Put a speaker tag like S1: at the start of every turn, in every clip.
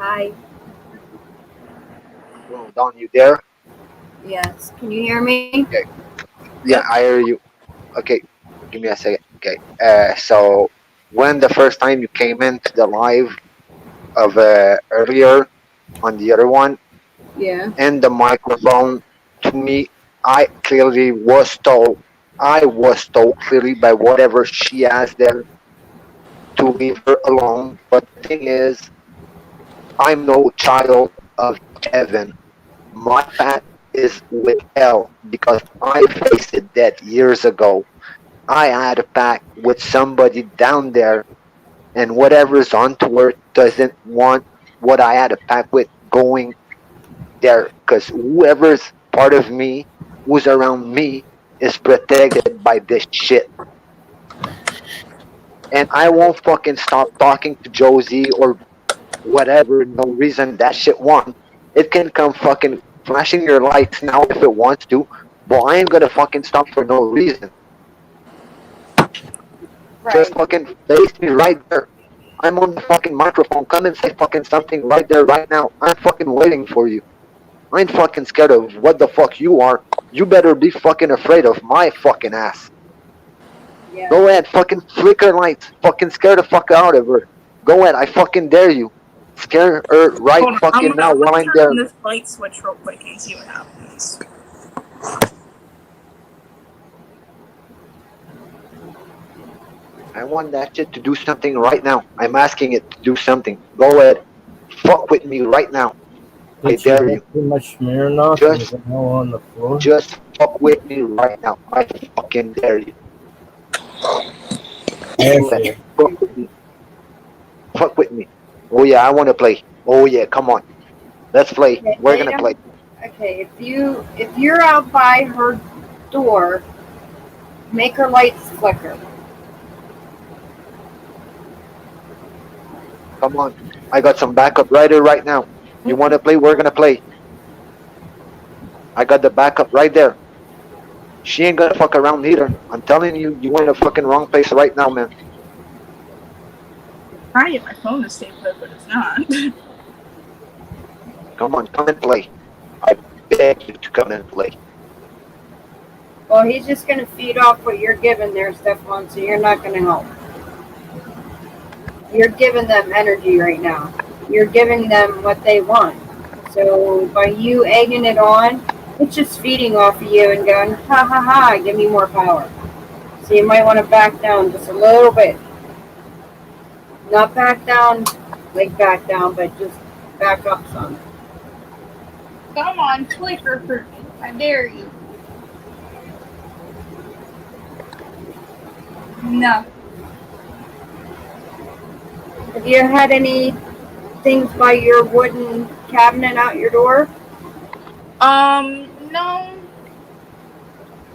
S1: Hi.
S2: Well, Don, you there?
S1: Yes. Can you hear me?
S2: Okay. Yeah,
S3: Yep.
S2: I hear you. Okay, give me a second. Okay. So when the first time you came into the live of earlier on the other one
S1: Yeah.
S2: and the microphone to me, I clearly was told. I was told clearly by whatever she asked there to leave her alone. But the thing is, I'm no child of Kevin. My path is with L because I faced it that years ago. I had a pact with somebody down there, and whatever's on tour doesn't want what I had a pact with going there. Because whoever's part of me, who's around me, is protected by this shit. And I won't fucking stop talking to Josie or whatever, no reason that shit won. It can come fucking flashing your lights now if it wants to, but I ain't gonna fucking stop for no reason. Just
S1: Right.
S2: fucking face me right there. I'm on the fucking microphone. Come and say fucking something right there, right now. I'm fucking waiting for you. I ain't fucking scared of what the fuck you are. You better be fucking afraid of my fucking ass.
S1: Yeah.
S2: Go ahead, fucking flicker lights. Fucking scare the fuck out of her. Go ahead, I fucking dare you. Scare her right
S3: Hold on.
S2: fucking now
S3: I'm
S2: while
S3: gonna
S2: I'm
S3: turn
S2: there.
S3: on this light switch real quick and see what happens.
S2: I want that shit to do something right now. I'm asking it to do something. Go ahead. Fuck with me right now. I
S4: Did she
S2: dare
S4: have
S2: you.
S4: too much Smirnoff and is
S2: Just
S4: it now on the floor?
S2: just fuck with me right now. I fucking dare you.
S4: There
S2: Go
S4: she
S2: ahead.
S4: is.
S2: Fuck with me. Fuck with me. Oh yeah, I wanna play. Oh yeah, come on. Let's play.
S1: Okay.
S2: We're gonna play.
S1: Okay. If you're out by her door, make her lights flicker.
S2: Come on. I got some backup right here right now. You wanna play? We're gonna play. I got the backup right there. She ain't gonna fuck around either. I'm telling you, you in the fucking wrong place right now, man.
S3: Trying to get my phone to stay put, but it's not.
S2: Come on, come and play. I beg you to come and play.
S1: Well, he's just gonna feed off what you're giving there, Stefan. So you're not gonna help. You're giving them energy right now. You're giving them what they want. So by you egging it on, it's just feeding off of you and going, ha ha ha, give me more power. So you might want to back down just a little bit. Not back down, like back down, but just back up some.
S3: Come on, flicker for me. I dare you. No.
S1: Have you had any things by your wooden cabinet out your door?
S3: No.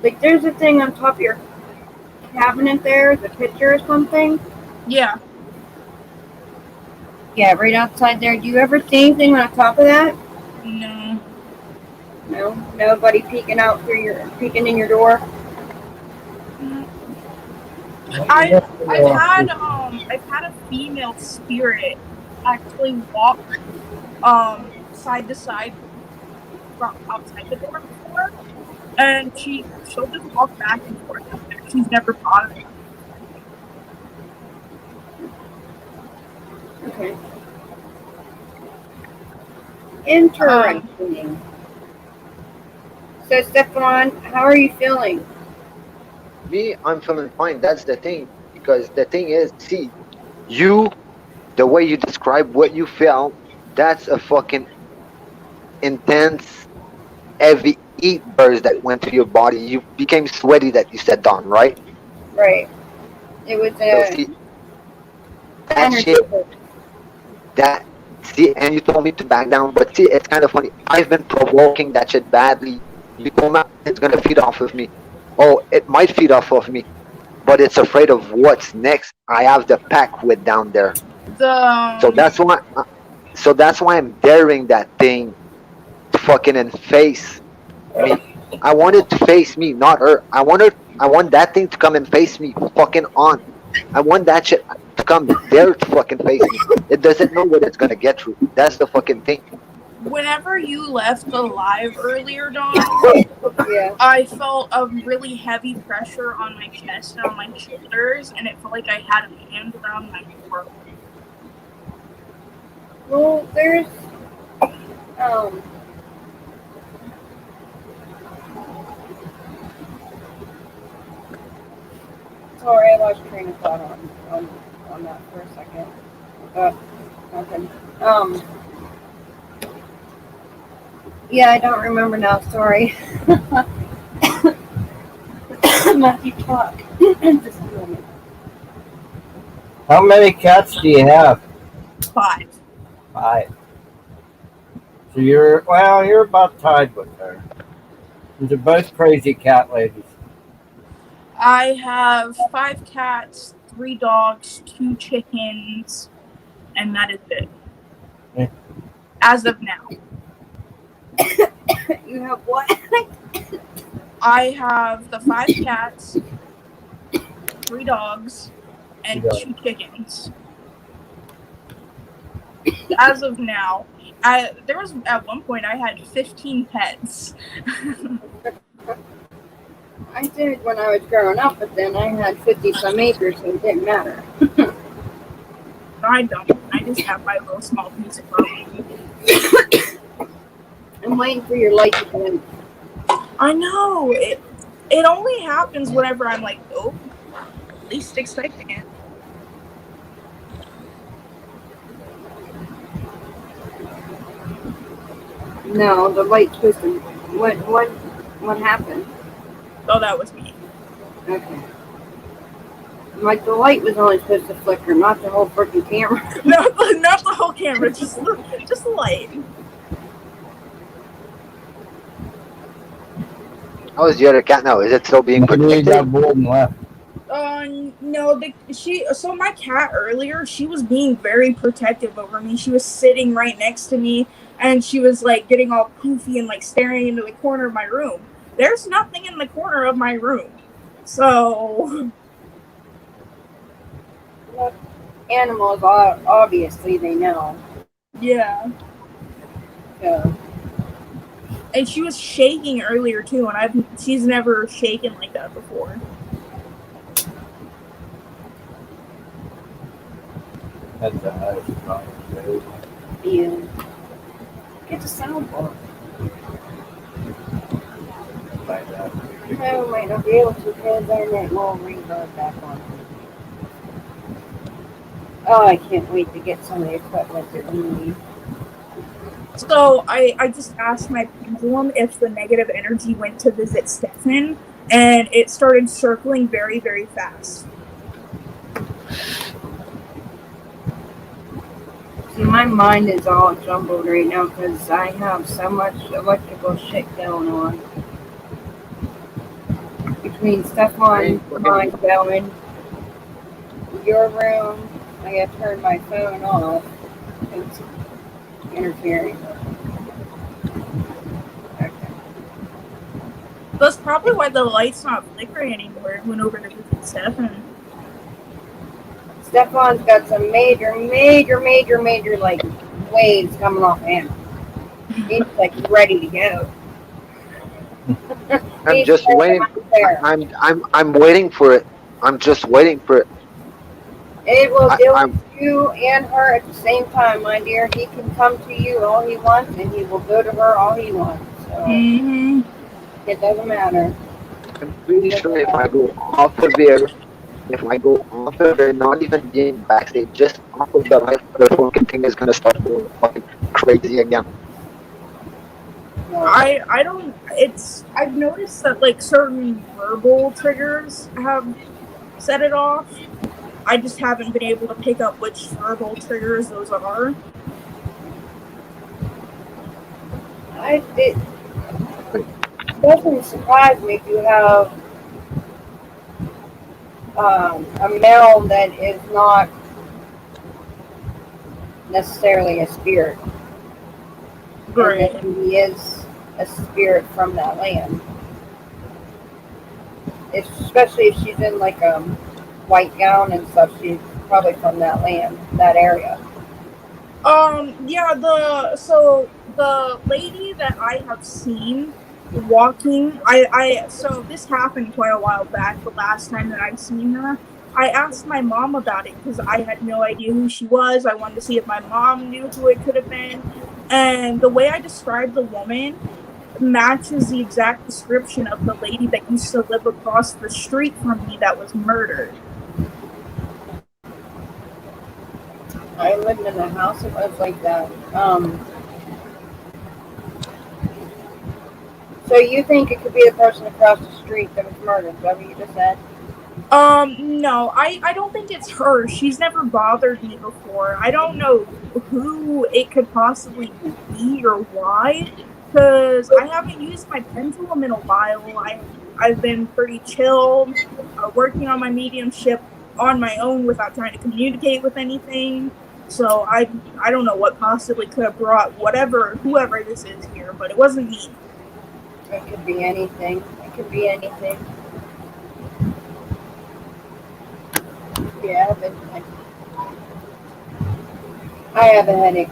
S1: Like there's a thing on top of your cabinet there, the picture or something?
S3: Yeah.
S1: Yeah, right outside there. Do you ever see anything on top of that?
S3: No.
S1: No? Nobody peeking in your door?
S3: No.
S4: What
S3: I've had a female spirit actually walk side to side from outside the door before, and she'll just walk back and forth. She's never bothered me.
S1: Okay.
S3: Um,
S1: Interesting. So, Stefan, how are you feeling?
S2: Me, I'm feeling fine. That's the thing. Because the thing is, see, you, the way you describe what you felt, that's a fucking intense, heavy heat burst that went to your body. You became sweaty that you said, Don, right?
S1: Right. It was
S2: So
S1: a
S2: see, that
S1: energy.
S2: shit, that, see, and you told me to back down, but see, it's kind of funny. I've been provoking that shit badly. You told me it's gonna feed off of me. Oh, it might feed off of me, but it's afraid of what's next. I have the pack with down there.
S3: the
S2: So that's why. So that's why I'm daring that thing to fucking and face me. I want it to face me, not her. I want her. I want that thing to come and face me, fucking on. I want that shit. to come there to fucking face me. It doesn't know what it's gonna get through. That's the fucking thing.
S3: Whenever you left the live earlier, Dawn,
S1: Yeah.
S3: I felt a really heavy pressure on my chest and on my shoulders, and it felt like I had a hand around my throat.
S1: Well, there's um. Sorry, I lost train of thought on that for a second. Nothing. Yeah, I don't remember now. Sorry. Matthew, talk. Just a moment.
S4: How many cats do you have?
S3: 5.
S4: 5. So you're about tied with her. They're both crazy cat ladies.
S3: I have 5 cats, 3 dogs, 2 chickens, and that is it.
S4: Yeah.
S3: As of now.
S1: You have what?
S3: I have the 5 cats, 3 dogs, and 2 chickens. As of now. There was at one point I had 15 pets.
S1: I did when I was growing up, but then I had 50 some acres, so it didn't matter.
S3: No, I don't. I just have my little small piece of property.
S1: I'm waiting for your light to come in.
S3: I know. It only happens whenever I'm like, oh, least expecting it.
S1: No, the light's supposed to. What happened?
S3: Oh, that was me.
S1: Okay. Like the light was only supposed to flicker, not the whole freaking camera.
S3: not the whole camera, just the light.
S2: How is the other cat now? Is it still being protected?
S4: got more than left.
S3: No, so my cat earlier, she was being very protective over me. She was sitting right next to me, and she was like getting all poofy and like staring into the corner of my room. There's nothing in the corner of my room, so.
S1: Animals, obviously, they know.
S3: Yeah.
S1: So.
S3: And she was shaking earlier too, and she's never shaken like that before.
S4: That's a nice problem.
S1: Yeah. Get the soundboard. I might not be able to because then it will reverb back on. Oh, I can't wait to get some of the equipment that we need.
S3: So I just asked my pendulum if the negative energy went to visit Stefan, and it started circling very, very fast.
S1: See, my mind is all jumbled right now because I have so much electrical shit going on. Between Stefan's mind going, your room, I gotta turn my phone off. It's interfering. Okay.
S3: That's probably why the light's not flickering anymore. It went over to visit Stefan.
S1: Stefan's got some major like waves coming off him. He's like ready to go.
S2: I'm just waiting. I'm waiting for it. I'm just waiting for it.
S1: It will deal with you and her at the same time, my dear. He can come to you all he wants, and he will go to her all he wants. So It doesn't matter.
S2: I'm pretty sure if I go off of there, not even being backstage, just off of the life, the fucking thing is gonna start going fucking crazy again.
S3: I don't. I've noticed that like certain verbal triggers have set it off. I just haven't been able to pick up which verbal triggers those are.
S1: It doesn't surprise me if you have a male that is not necessarily a spirit.
S3: Right.
S1: And he is a spirit from that land. Especially if she's in like a white gown and stuff, she's probably from that land, that area.
S3: Yeah, the lady that I have seen walking, so this happened quite a while back, the last time that I've seen her. I asked my mom about it because I had no idea who she was. I wanted to see if my mom knew who it could have been. And the way I described the woman matches the exact description of the lady that used to live across the street from me that was murdered.
S1: I lived in a house that was like that. So you think it could be the person across the street that was murdered? Is that what you just said?
S3: No, I don't think it's her. She's never bothered me before. I don't know who it could possibly be or why, because I haven't used my pendulum in a while. I've been pretty chilled, working on my mediumship on my own without trying to communicate with anything. So I don't know what possibly could have brought whoever this is here, but it wasn't me.
S1: It could be anything. It could be anything. Yeah, but I have a headache.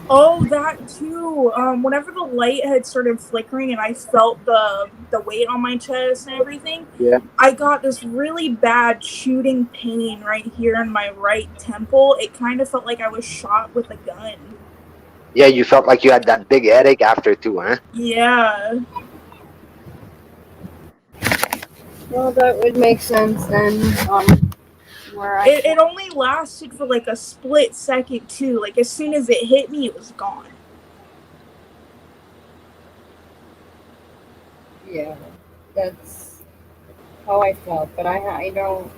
S3: Oh, that too. Whenever the light had started flickering and I felt the weight on my chest and everything,
S2: Yeah.
S3: I got this really bad shooting pain right here in my right temple. It kind of felt like I was shot with a gun.
S2: Yeah, you felt like you had that big headache after too, huh?
S3: Yeah.
S1: Well, that would make sense then. Where
S3: It only lasted for like a split second too. Like as soon as it hit me, it was gone.
S1: Yeah, that's how I felt. But I don't.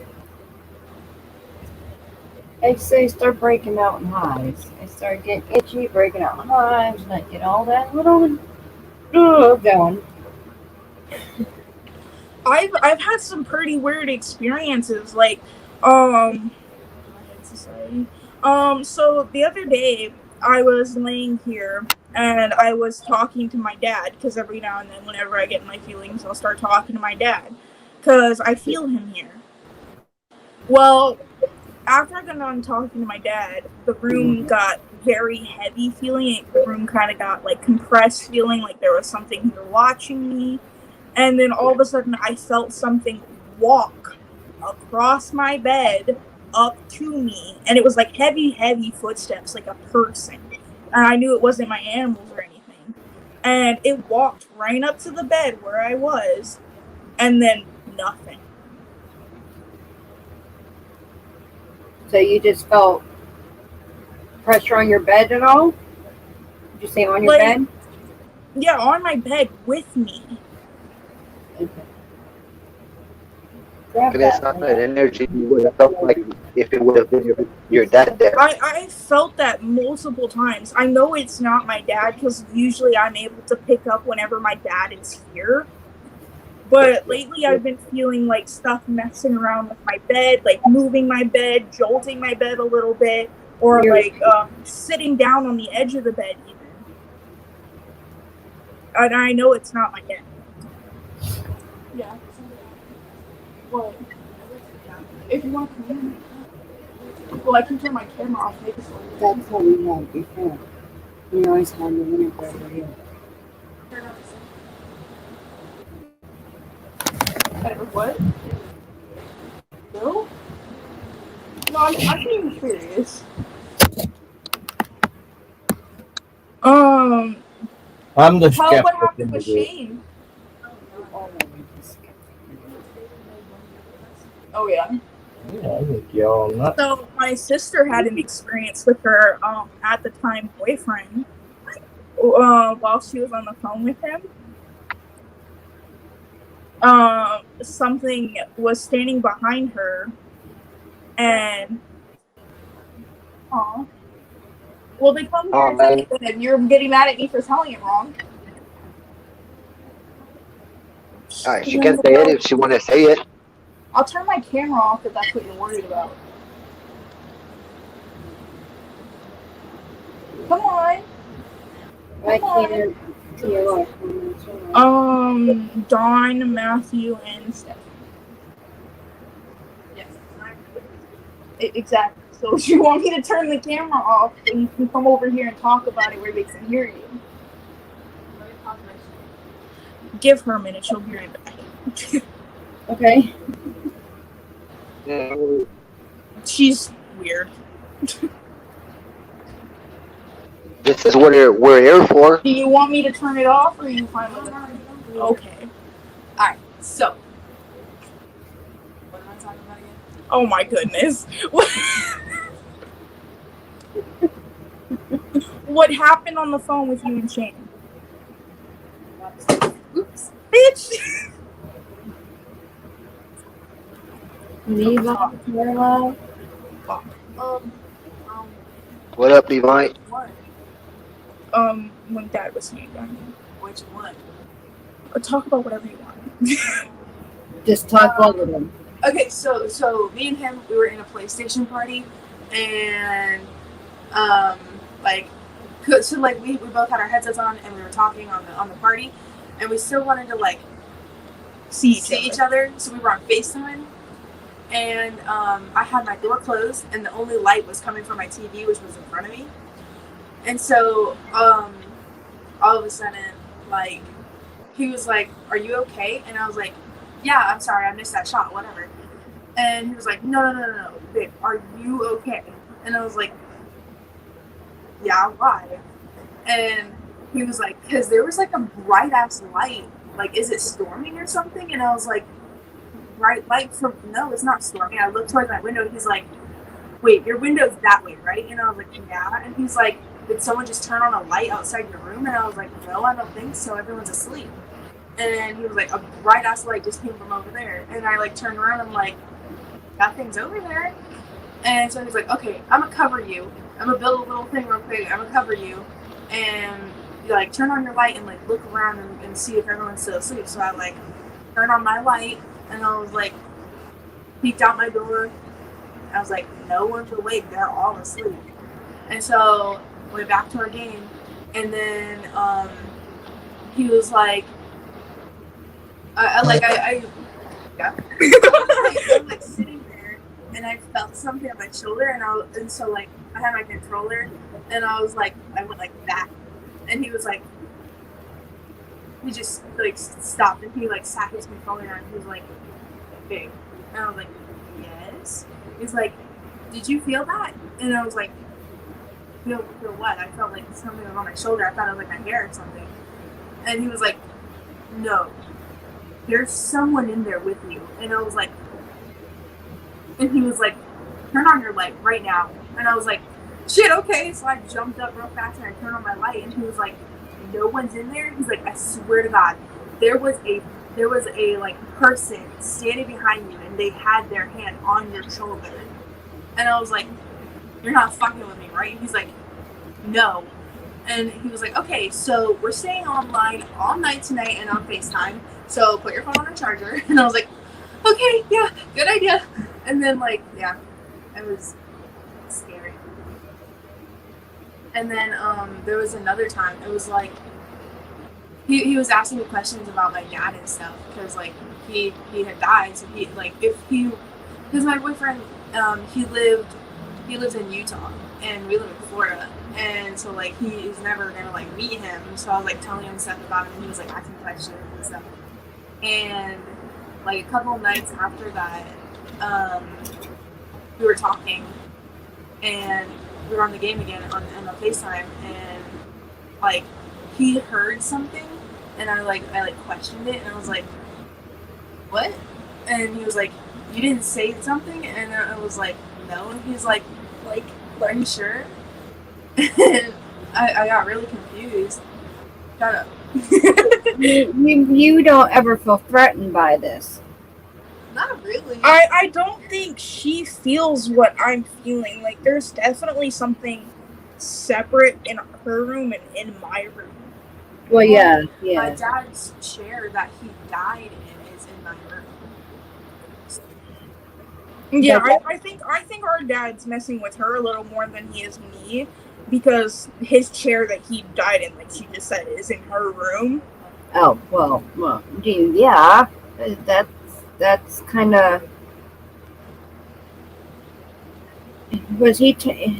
S1: I start breaking out in hives. I start getting itchy, breaking out in hives, and I get all that little going.
S3: I've had some pretty weird experiences. Like, so the other day I was laying here and I was talking to my dad because every now and then, whenever I get my feelings, I'll start talking to my dad because I feel him here. Well, after I got done talking to my dad, the room got very heavy feeling. The room kind of got like compressed feeling, like there was something here watching me. And then all of a sudden, I felt something walk across my bed up to me. And it was like heavy, heavy footsteps, like a person. And I knew it wasn't my animals or anything. And it walked right up to the bed where I was. And then nothing.
S1: So you just felt pressure on your bed at all? Did you say on your bed?
S3: Yeah, on my bed with me.
S1: Okay.
S2: And it's not an energy you would have felt like if it would have been your dad there.
S3: I felt that multiple times. I know it's not my dad because usually I'm able to pick up whenever my dad is here. But lately I've been feeling like stuff messing around with my bed, like moving my bed, jolting my bed a little bit, or like sitting down on the edge of the bed even. And I know it's not my dad. Yeah. Well, if you want to come in, well, I can turn my camera off.
S1: That's how we had before. We always had the winter over here.
S3: What? No? No, I'm being serious.
S4: I'm the skeptic.
S3: What happened with Shane? Oh yeah.
S4: Yeah, I think y'all nuts.
S3: So my sister had an experience with her at the time boyfriend while she was on the phone with him. Something was standing behind her, and well, they come here and say it, and you're getting mad at me for telling it wrong.
S2: Alright, she can say it if she want to say it.
S3: I'll turn my camera off if that's what you're worried about. Come on.
S1: I can't see you.
S3: Dawn, Matthew, and Steph. Yes. Exactly. So if you want me to turn the camera off, and you can come over here and talk about it where they can hear you. Give her a minute. She'll be right back.
S1: Okay.
S3: She's weird.
S2: This is what we're here for.
S3: Do you want me to turn it off, or are you fine with it? Okay.
S5: Alright, so. What am I talking about again?
S3: Oh my goodness. What happened on the phone with you and Shane?
S5: Oops.
S3: Bitch!
S1: Levi, Carla.
S5: Um,
S2: What up, Levi?
S5: what?
S3: When Dad was here.
S5: Which one?
S3: Talk about whatever you want.
S1: Just talk over them.
S5: Okay, so me and him, we were in a PlayStation party, and like, so like we both had our headsets on, and we were talking on the party, and we still wanted to like
S3: See
S5: each other, so we were on FaceTime, and I had my door closed, and the only light was coming from my TV, which was in front of me, and so all of a sudden, like, he was like, "Are you okay?" And I was like, "Yeah, I'm sorry, I missed that shot, whatever." And he was like, no, babe, are you okay? And I was like, yeah, why? And he was like, because there was like a bright ass light. Like, is it storming or something? And I was like, bright light from, no, it's not storming. I looked towards my window, and he's like, wait, your window's that way, right? And I was like, yeah. And he's like, did someone just turn on a light outside your room? And I was like, no, I don't think so. Everyone's asleep. And he was like, a bright ass light just came from over there. And I like turned around, and I'm like, nothing's over there. And so he's like, okay, I'm gonna cover you. I'm gonna build a little thing real quick. I'm gonna cover you, and like turn on your light and like look around and see if everyone's still asleep. So I like turned on my light, and I was like peeked out my door. I was like, no one's awake. They're all asleep. And so went back to our game, and then he was like, I yeah. I was like sitting there, and I felt something on my shoulder, and so like I had my controller, and I went like that, and he was like, he just like stopped, and he like sat his controller down, and he was like, "Big," and I was like, "Yes." He's like, "Did you feel that?" And I was like, "Feel what?" I felt like something was on my shoulder. I thought it was like my hair or something, and he was like, "No. There's someone in there with you." And I was like, and he was like, turn on your light right now. And I was like, shit, okay. So I jumped up real fast, and I turned on my light, and he was like, no one's in there. He's like, I swear to God, there was a like person standing behind you, and they had their hand on your shoulder. And I was like, you're not fucking with me, right? And he's like, no. And he was like, okay, so we're staying online all night tonight and on FaceTime. So put your phone on a charger. And I was like, okay, yeah, good idea. And then like, yeah, it was scary. And then there was another time. It was like he was asking me questions about my dad and stuff, because like he had died. So he like because my boyfriend he lives in Utah, and we live in Florida. And so like he's never gonna like meet him. So I was like telling him stuff about him, and he was like asking questions and stuff. And like a couple of nights after that, we were talking, and we were on the game again on the FaceTime, and like he heard something, and I questioned it, and I was like, what? And he was like, you didn't say something? And I was like, no. And he's like, are you sure? And I got really confused. Shut up.
S1: You don't ever feel threatened by this.
S5: Not really.
S3: I don't think she feels what I'm feeling. Like, there's definitely something separate in her room and in my room.
S1: Well, yeah.
S5: My dad's chair that he died in is in my room.
S3: Yeah, I think our dad's messing with her a little more than he is me, because his chair that he died in, like she just said, is in her room.
S1: Oh, well, yeah. That's kind of. Was he?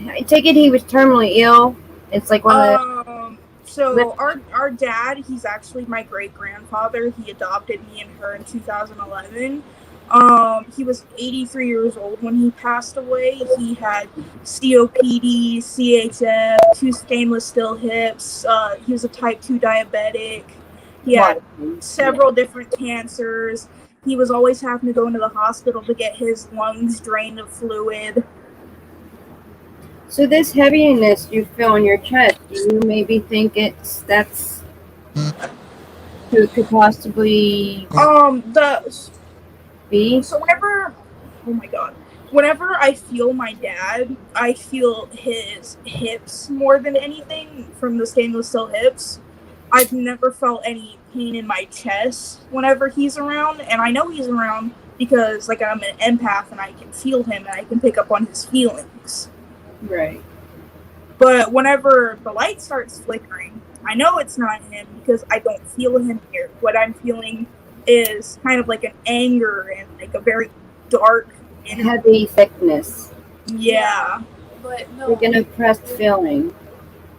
S1: I take it he was terminally ill. It's like one of
S3: So our dad, he's actually my great grandfather. He adopted me and her in 2011. He was 83 years old when he passed away. He had COPD, CHF, two stainless steel hips. He was a type 2 diabetic. He had several different cancers. He was always having to go into the hospital to get his lungs drained of fluid.
S1: So this heaviness you feel in your chest, do you maybe think that's who it could possibly be?
S3: So whenever I feel my dad, I feel his hips more than anything from the stainless steel hips. I've never felt any pain in my chest whenever he's around, and I know he's around because like I'm an empath and I can feel him and I can pick up on his feelings.
S1: Right.
S3: But whenever the light starts flickering, I know it's not him because I don't feel him here. What I'm feeling is kind of like an anger and like a very dark
S1: and heavy thickness.
S3: Yeah.
S5: But no,
S1: like an oppressed feeling.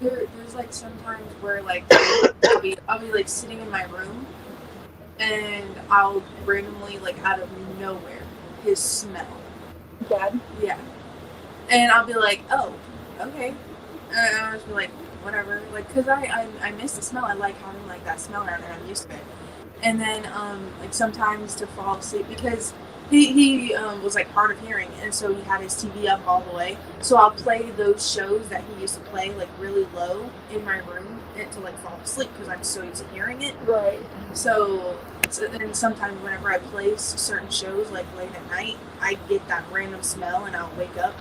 S5: There's like sometimes where like I'll be like sitting in my room and I'll randomly like out of nowhere his smell.
S3: Dad?
S5: Yeah. And I'll be like, oh, okay. And I'll just be like, whatever. Like, cause I miss the smell. I like having like that smell around there. I'm used to it. And then like sometimes to fall asleep because he was like hard of hearing, and so he had his TV up all the way. So I'll play those shows that he used to play like really low in my room to like fall asleep because I'm so used to hearing it.
S3: Right.
S5: So then sometimes whenever I play certain shows like late at night, I get that random smell and I'll wake up.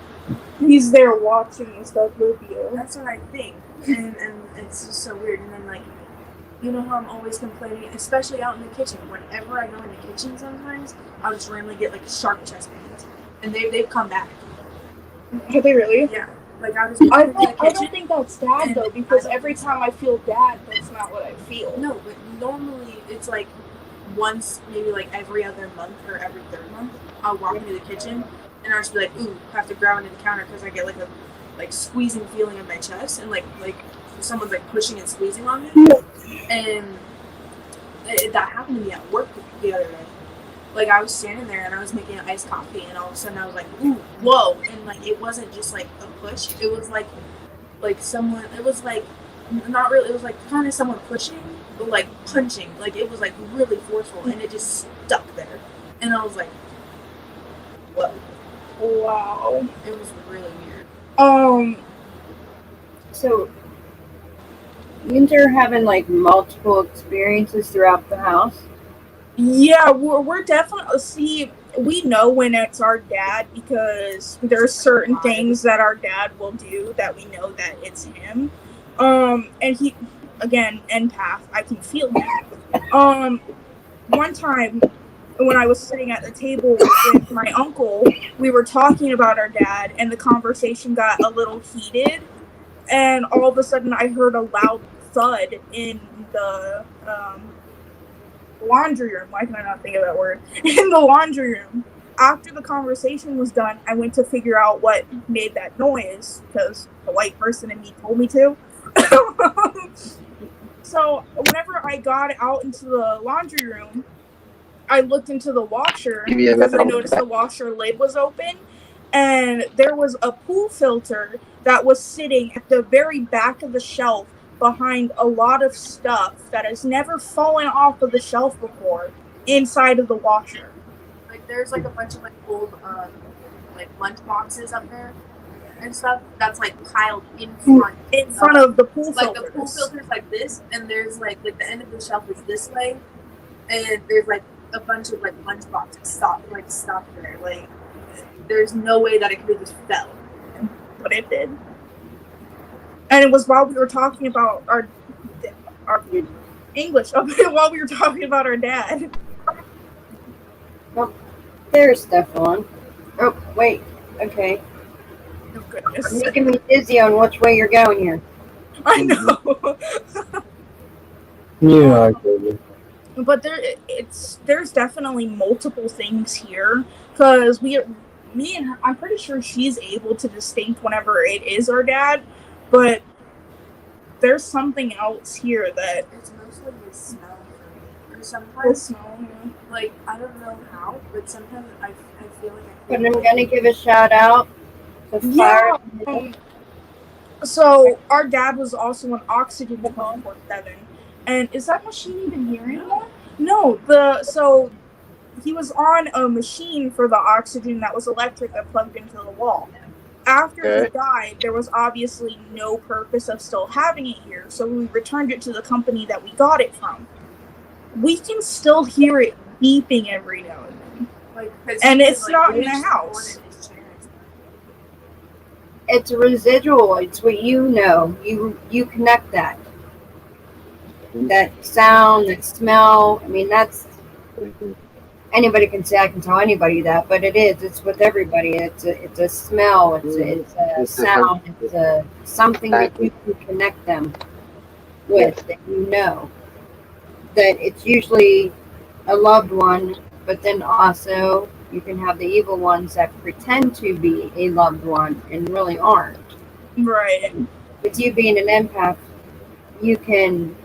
S3: He's there watching stuff with you.
S5: That's what I think, and it's just so weird. And then like, you know how I'm always complaining, especially out in the kitchen. Whenever I go in the kitchen, sometimes I'll just randomly get like sharp chest pains, and they've come back.
S3: Have they really?
S5: Yeah. Like I
S3: don't think that's dad though, because every time I feel dad, that's not what I feel.
S5: No, but normally it's like once, maybe like every other month or every third month, I'll walk into the kitchen and I'll just be like, ooh, have to grab into the counter because I get like a like squeezing feeling in my chest and like someone's like pushing and squeezing on me. And that happened to me at work the other day. Like I was standing there and I was making an iced coffee and all of a sudden I was like, ooh, whoa. And like it wasn't just like a push. It was like someone, it was like not really, it was like kind of someone pushing but like punching. Like it was like really forceful and it just stuck there. And I was like, whoa.
S3: Wow.
S5: It was really weird.
S1: So you're having like multiple experiences throughout the house?
S3: Yeah, we're definitely, we know when it's our dad because there's certain things that our dad will do that we know that it's him. And he, again, empath, I can feel him. One time when I was sitting at the table with my uncle, we were talking about our dad and the conversation got a little heated. And all of a sudden I heard a loud thud in the laundry room. Why can I not think of that word? In the laundry room. After the conversation was done, I went to figure out what made that noise because the white person in me told me to. So whenever I got out into the laundry room, I looked into the washer because I noticed the washer lid was open and there was a pool filter that was sitting at the very back of the shelf behind a lot of stuff that has never fallen off of the shelf before inside of the washer.
S5: Like there's like a bunch of like old like lunch boxes up there and stuff that's like piled in front
S3: of the pool filters.
S5: Like the pool filters like this, and there's like the end of the shelf is this way, and there's like a bunch of like lunch boxes stopped there. Like there's no way that it could have just fell,
S3: but it did. And it was while we were talking about our English, while we were talking about our dad.
S1: Well, there's stuff on. Oh, wait. Okay.
S3: Oh, goodness.
S1: You're making me dizzy on which way you're going here.
S3: I know.
S4: Yeah, I get you.
S3: But there's definitely multiple things here because me and her, I'm pretty sure she's able to distinct whenever it is our dad, but there's something else here that
S5: It's mostly the smell for me. Or
S3: the
S5: sometimes,
S3: smell. Yeah.
S5: like, I don't know how, but sometimes I feel like I
S1: But
S5: feel
S1: I'm
S5: like
S1: gonna give a shout out to Fire.
S3: Yeah. So our dad was also on oxygen 24/7. And is that machine even here anymore? No. So he was on a machine for the oxygen that was electric that plugged into the wall. After he
S2: Okay.
S3: died, there was obviously no purpose of still having it here, so we returned it to the company that we got it from. We can still hear it beeping every now and then.
S5: like, 'cause
S3: And
S5: he
S3: it's
S5: was,
S3: not in
S5: really
S3: the house.
S5: supported his chair and stuff.
S1: It's a residual. It's what you know. You connect that sound, that smell. I mean, that's anybody can say. I can tell anybody that, but it is. It's with everybody. It's a smell. It's a
S2: It's the
S1: sound. It's a something that you
S2: Exactly.
S1: can connect them
S2: Yes.
S1: with. That you know that it's usually a loved one, but then also you can have the evil ones that pretend to be a loved one and really aren't.
S3: Right.
S1: With you being an empath, you can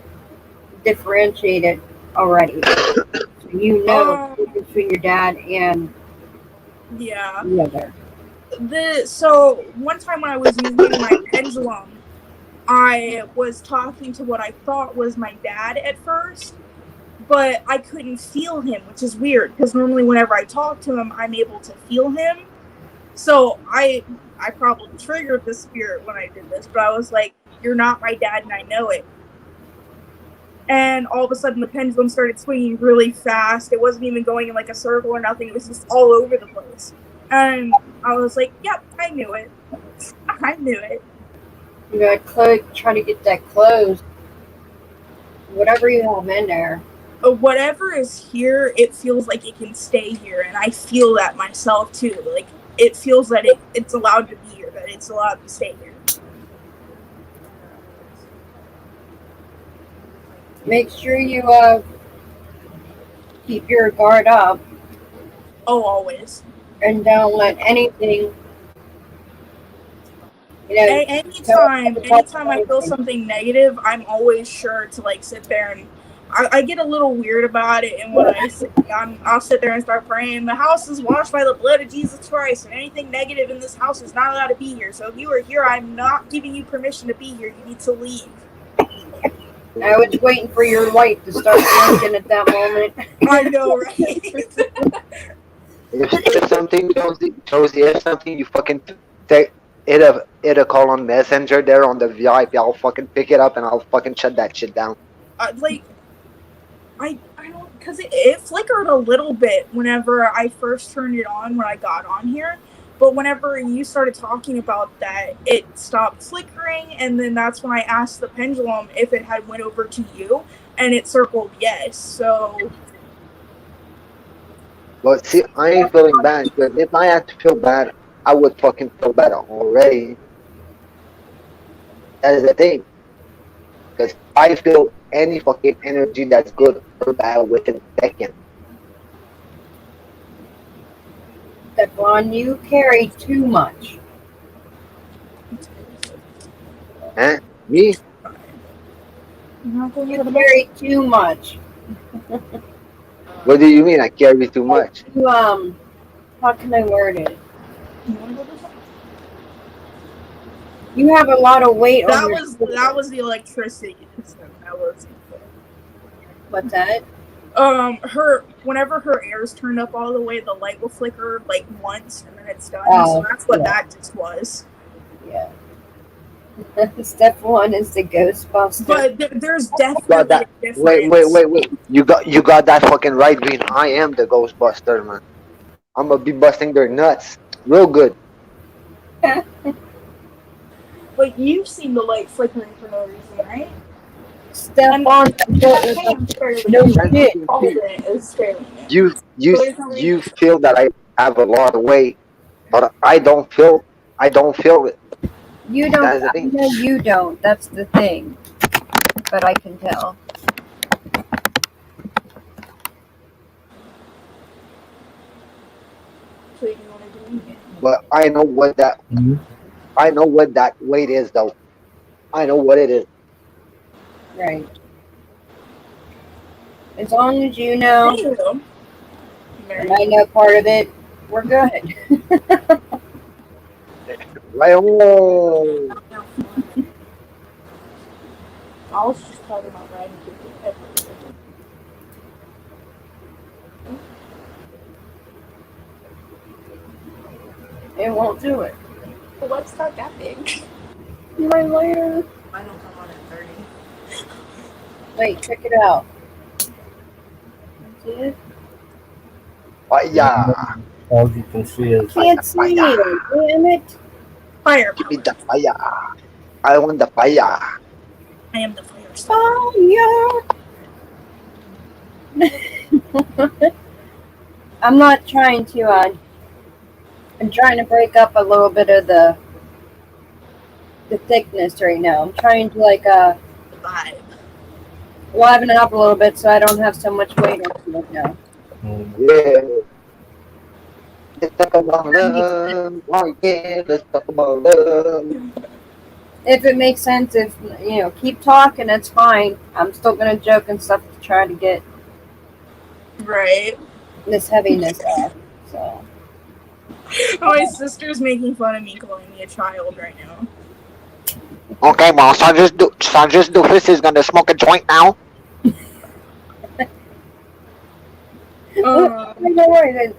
S1: differentiate it already. So you know between your dad and
S3: Yeah.
S1: the other.
S3: So one time when I was using my pendulum, I was talking to what I thought was my dad at first, but I couldn't feel him, which is weird because normally whenever I talk to him, I'm able to feel him. So I probably triggered the spirit when I did this, but I was like, "You're not my dad, and I know it." And all of a sudden, the pendulum started swinging really fast. It wasn't even going in like a circle or nothing. It was just all over the place. And I was like, "Yep, I knew it. I knew it."
S1: You gotta try to get that closed. Whatever you have in there.
S3: Whatever is here, it feels like it can stay here, and I feel that myself too. Like it feels that it's allowed to be here, that it's allowed to stay here.
S1: Make sure you keep your guard up
S3: Oh, always.
S1: and don't let anything, you know,
S3: Anytime I feel something negative, I'm always sure to like sit there and I get a little weird about it. And when I'll sit there and start praying. The house is washed by the blood of Jesus Christ, and anything negative in this house is not allowed to be here. So if you are here, I'm not giving you permission to be here. You need to leave.
S1: I was waiting for your light to start blinking at that moment.
S3: I know, right?
S2: If something, Josie, if something, you fucking take it a call on Messenger there on the VIP. I'll fucking pick it up and I'll fucking shut that shit down.
S3: Like I don't, because it flickered a little bit whenever I first turned it on when I got on here. But whenever you started talking about that, it stopped flickering, and then that's when I asked the pendulum if it had went over to you, and it circled yes. So,
S2: But see, I ain't feeling bad because if I had to feel bad, I would fucking feel better already. That is the thing. Because I feel any fucking energy that's good or bad within a second.
S1: Stefan, you carry too much.
S2: Huh? Me?
S1: You carry too much.
S2: What do you mean I carry too much?
S1: You, how can I word it? You have a lot of weight on your
S3: that was the electricity. That was.
S1: What's that?
S3: Whenever her air's turned up all the way, the light will flicker like once, and then it's done.
S1: Oh,
S3: so that's what
S1: yeah.
S3: that just was.
S1: Yeah. Step one is the Ghostbuster.
S3: But there's definitely a difference.
S2: Wait. You got that fucking right, Green. I am the Ghostbuster, man. I'm gonna be busting their nuts real good.
S3: But you've seen the light flickering for no reason, right?
S1: Stefan, no shit.
S2: You feel that I have a lot of weight, but I don't feel it.
S1: You don't.
S2: That's the
S1: I
S2: thing.
S1: know you don't. That's the thing. But I can tell.
S5: quick and want to do it again.
S2: But
S4: Mhm.
S2: I know what that weight is though. I know what it is.
S1: Right. As long as you know,
S5: Anywho,
S1: and
S5: Mary.
S1: I know part of it, we're good.
S2: Right on.
S5: I was just talking about riding everywhere.
S1: It won't do it.
S5: The web's not that big.
S1: Right later.
S5: Mine will come on at 30.
S1: Wait, check it out. See it?
S2: Fire.
S4: All you can see is
S1: Can't see it. Damn it.
S5: Fire
S2: Give me
S5: power.
S2: the fire. I want the fire.
S5: I am the fire star.
S1: Fire. I'm not trying to. I'm trying to break up a little bit of the thickness right now. I'm trying to
S5: The vibe.
S1: liven it up a little bit so I don't have so much weight on it right now.
S2: Yeah. Let's talk about love. Oh yeah, let's talk about love.
S1: If it makes sense, if keep talking, it's fine. I'm still gonna joke and stuff to try to get
S5: Right.
S1: this heaviness off. So
S5: My sister's making fun of me calling me a child right now.
S2: Okay, well, Sergeant Doofus is gonna smoke a joint now.
S1: don't worry,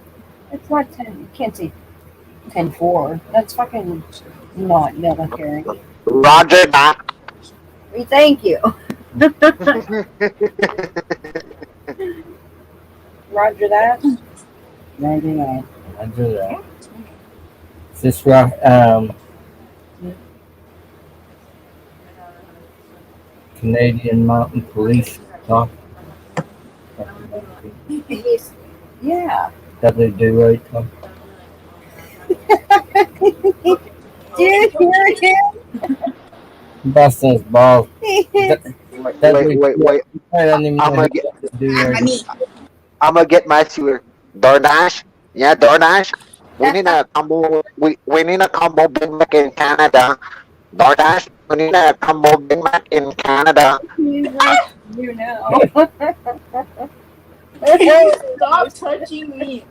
S1: it's not 10. You can't see 10-4. That's fucking not military.
S2: Roger that.
S1: We thank you. Roger that. Roger that.
S4: I do that. Is this rock? Canadian Mountain Police talk.
S1: Yeah.
S4: That they do right talk.
S1: Dude, you're here.
S4: Busting his balls.
S2: Wait.
S4: I don't even know
S2: I'ma
S4: what
S2: get.
S4: to do right
S5: I mean,
S2: I'ma get my sewer. DoorDash. Yeah, DoorDash. We need a combo. We need a combo Big Mac in Canada. DoorDash. We need a combo Big Mac in Canada.
S1: You know.
S5: stop touching me.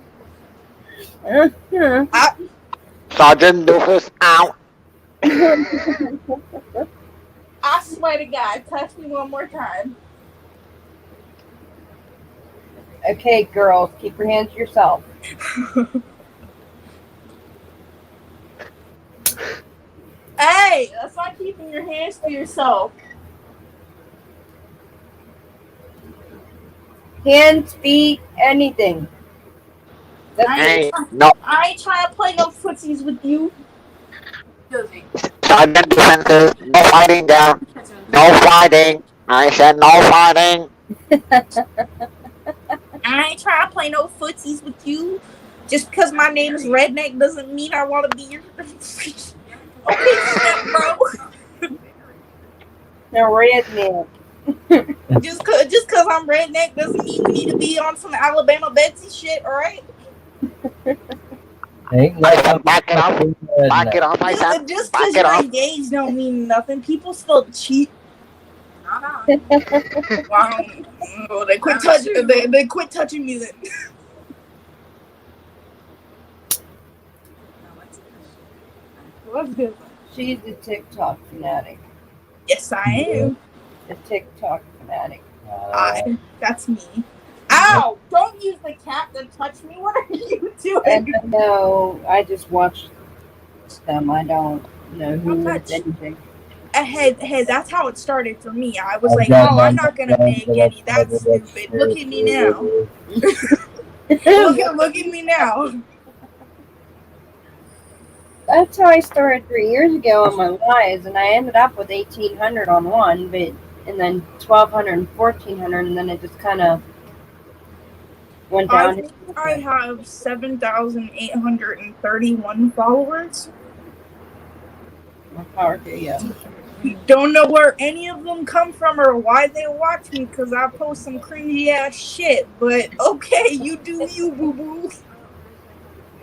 S2: Sergeant Doofus out.
S5: I swear to God, touch me one more time.
S1: Okay, girls, keep your hands to yourself.
S5: Hey, that's not keeping your hands to yourself.
S1: Hands, feet, anything.
S2: Hey, no.
S5: I ain't trying to play no footsies with you.
S2: Sergeant Defenses. No fighting down. No fighting. I said no fighting.
S5: I ain't trying to play no footsies with you. Just because my name is Redneck doesn't mean I want to be your. Okay, step bro.
S1: They're redneck.
S5: Just cause I'm redneck doesn't mean we need to be on some Alabama Betsy shit, alright?
S4: Ain't
S2: I said back it up.
S4: nothing
S2: Back it up. I said
S5: Just
S2: back
S5: cause
S2: it
S5: you're
S2: up.
S5: engaged don't mean nothing. People still cheat. Wow. Oh, they quit touching. They quit touching me then. What's good?
S1: She's a TikTok fanatic.
S5: Yes, I am.
S1: A TikTok fanatic.
S5: That's me. Ow! Don't use the cat to touch me. What are you doing?
S1: And no, I just watch them. I don't know who
S5: Don't
S1: is
S5: touch.
S1: anything.
S5: Hey, that's how it started for me. I was
S4: I've
S5: like,
S4: got
S5: no,
S4: my
S5: I'm not gonna make any. That's stupid. Look at me now. Look at me now.
S1: That's how I started 3 years ago on my lives, and I ended up with 1,800 on one, and then 1,200 and 1,400, and then it just kind of went
S5: I
S1: down.
S5: think I have 7,831 followers.
S1: More power to you.
S5: Don't know where any of them come from or why they watch me because I post some cringy ass shit. But okay, you do you, boo boo.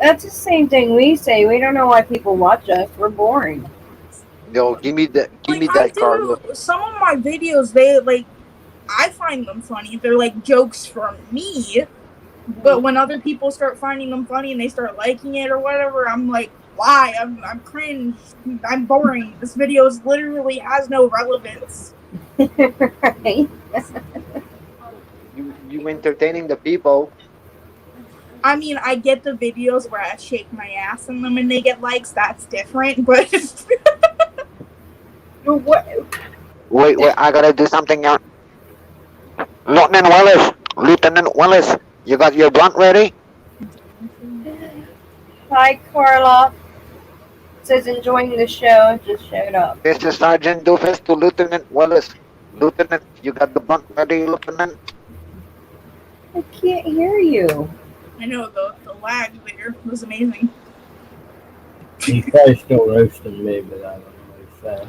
S1: That's the same thing we say. We don't know why people watch us. We're boring.
S2: Yo, give me
S3: Like, I
S2: that card.
S3: do some of my videos. They like, I find them funny. They're like jokes from me. But when other people start finding them funny and they start liking it or whatever, I'm like, why? I'm cringe. I'm boring. This video literally has no relevance.
S1: Right?
S2: You entertaining the people.
S3: I mean, I get the videos where I shake my ass in them and they get likes. That's different. But
S1: What?
S2: Wait, I gotta do something now. Lieutenant Willis, you got your blunt ready?
S1: Hi, Carla. Says enjoying the show. Just showed up.
S2: This is Sergeant Doofus to Lieutenant Willis. Lieutenant, you got the blunt ready, Lieutenant?
S1: I can't hear you.
S3: I know the lag there was amazing.
S4: He's probably still roasting me, but I don't know what he's saying.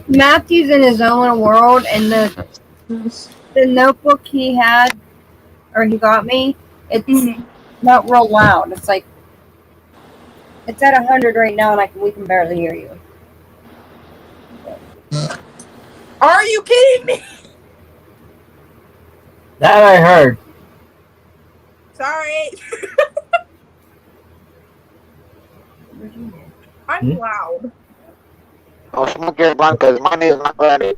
S1: Matthew's in his own world, and the notebook he had, or he got me, it's not real loud. It's like it's at 100 right now, and we can barely hear you.
S3: Are you kidding me?
S4: That I heard.
S3: Sorry. I'm loud.
S2: Oh, smoke your blunt because mine is not ready.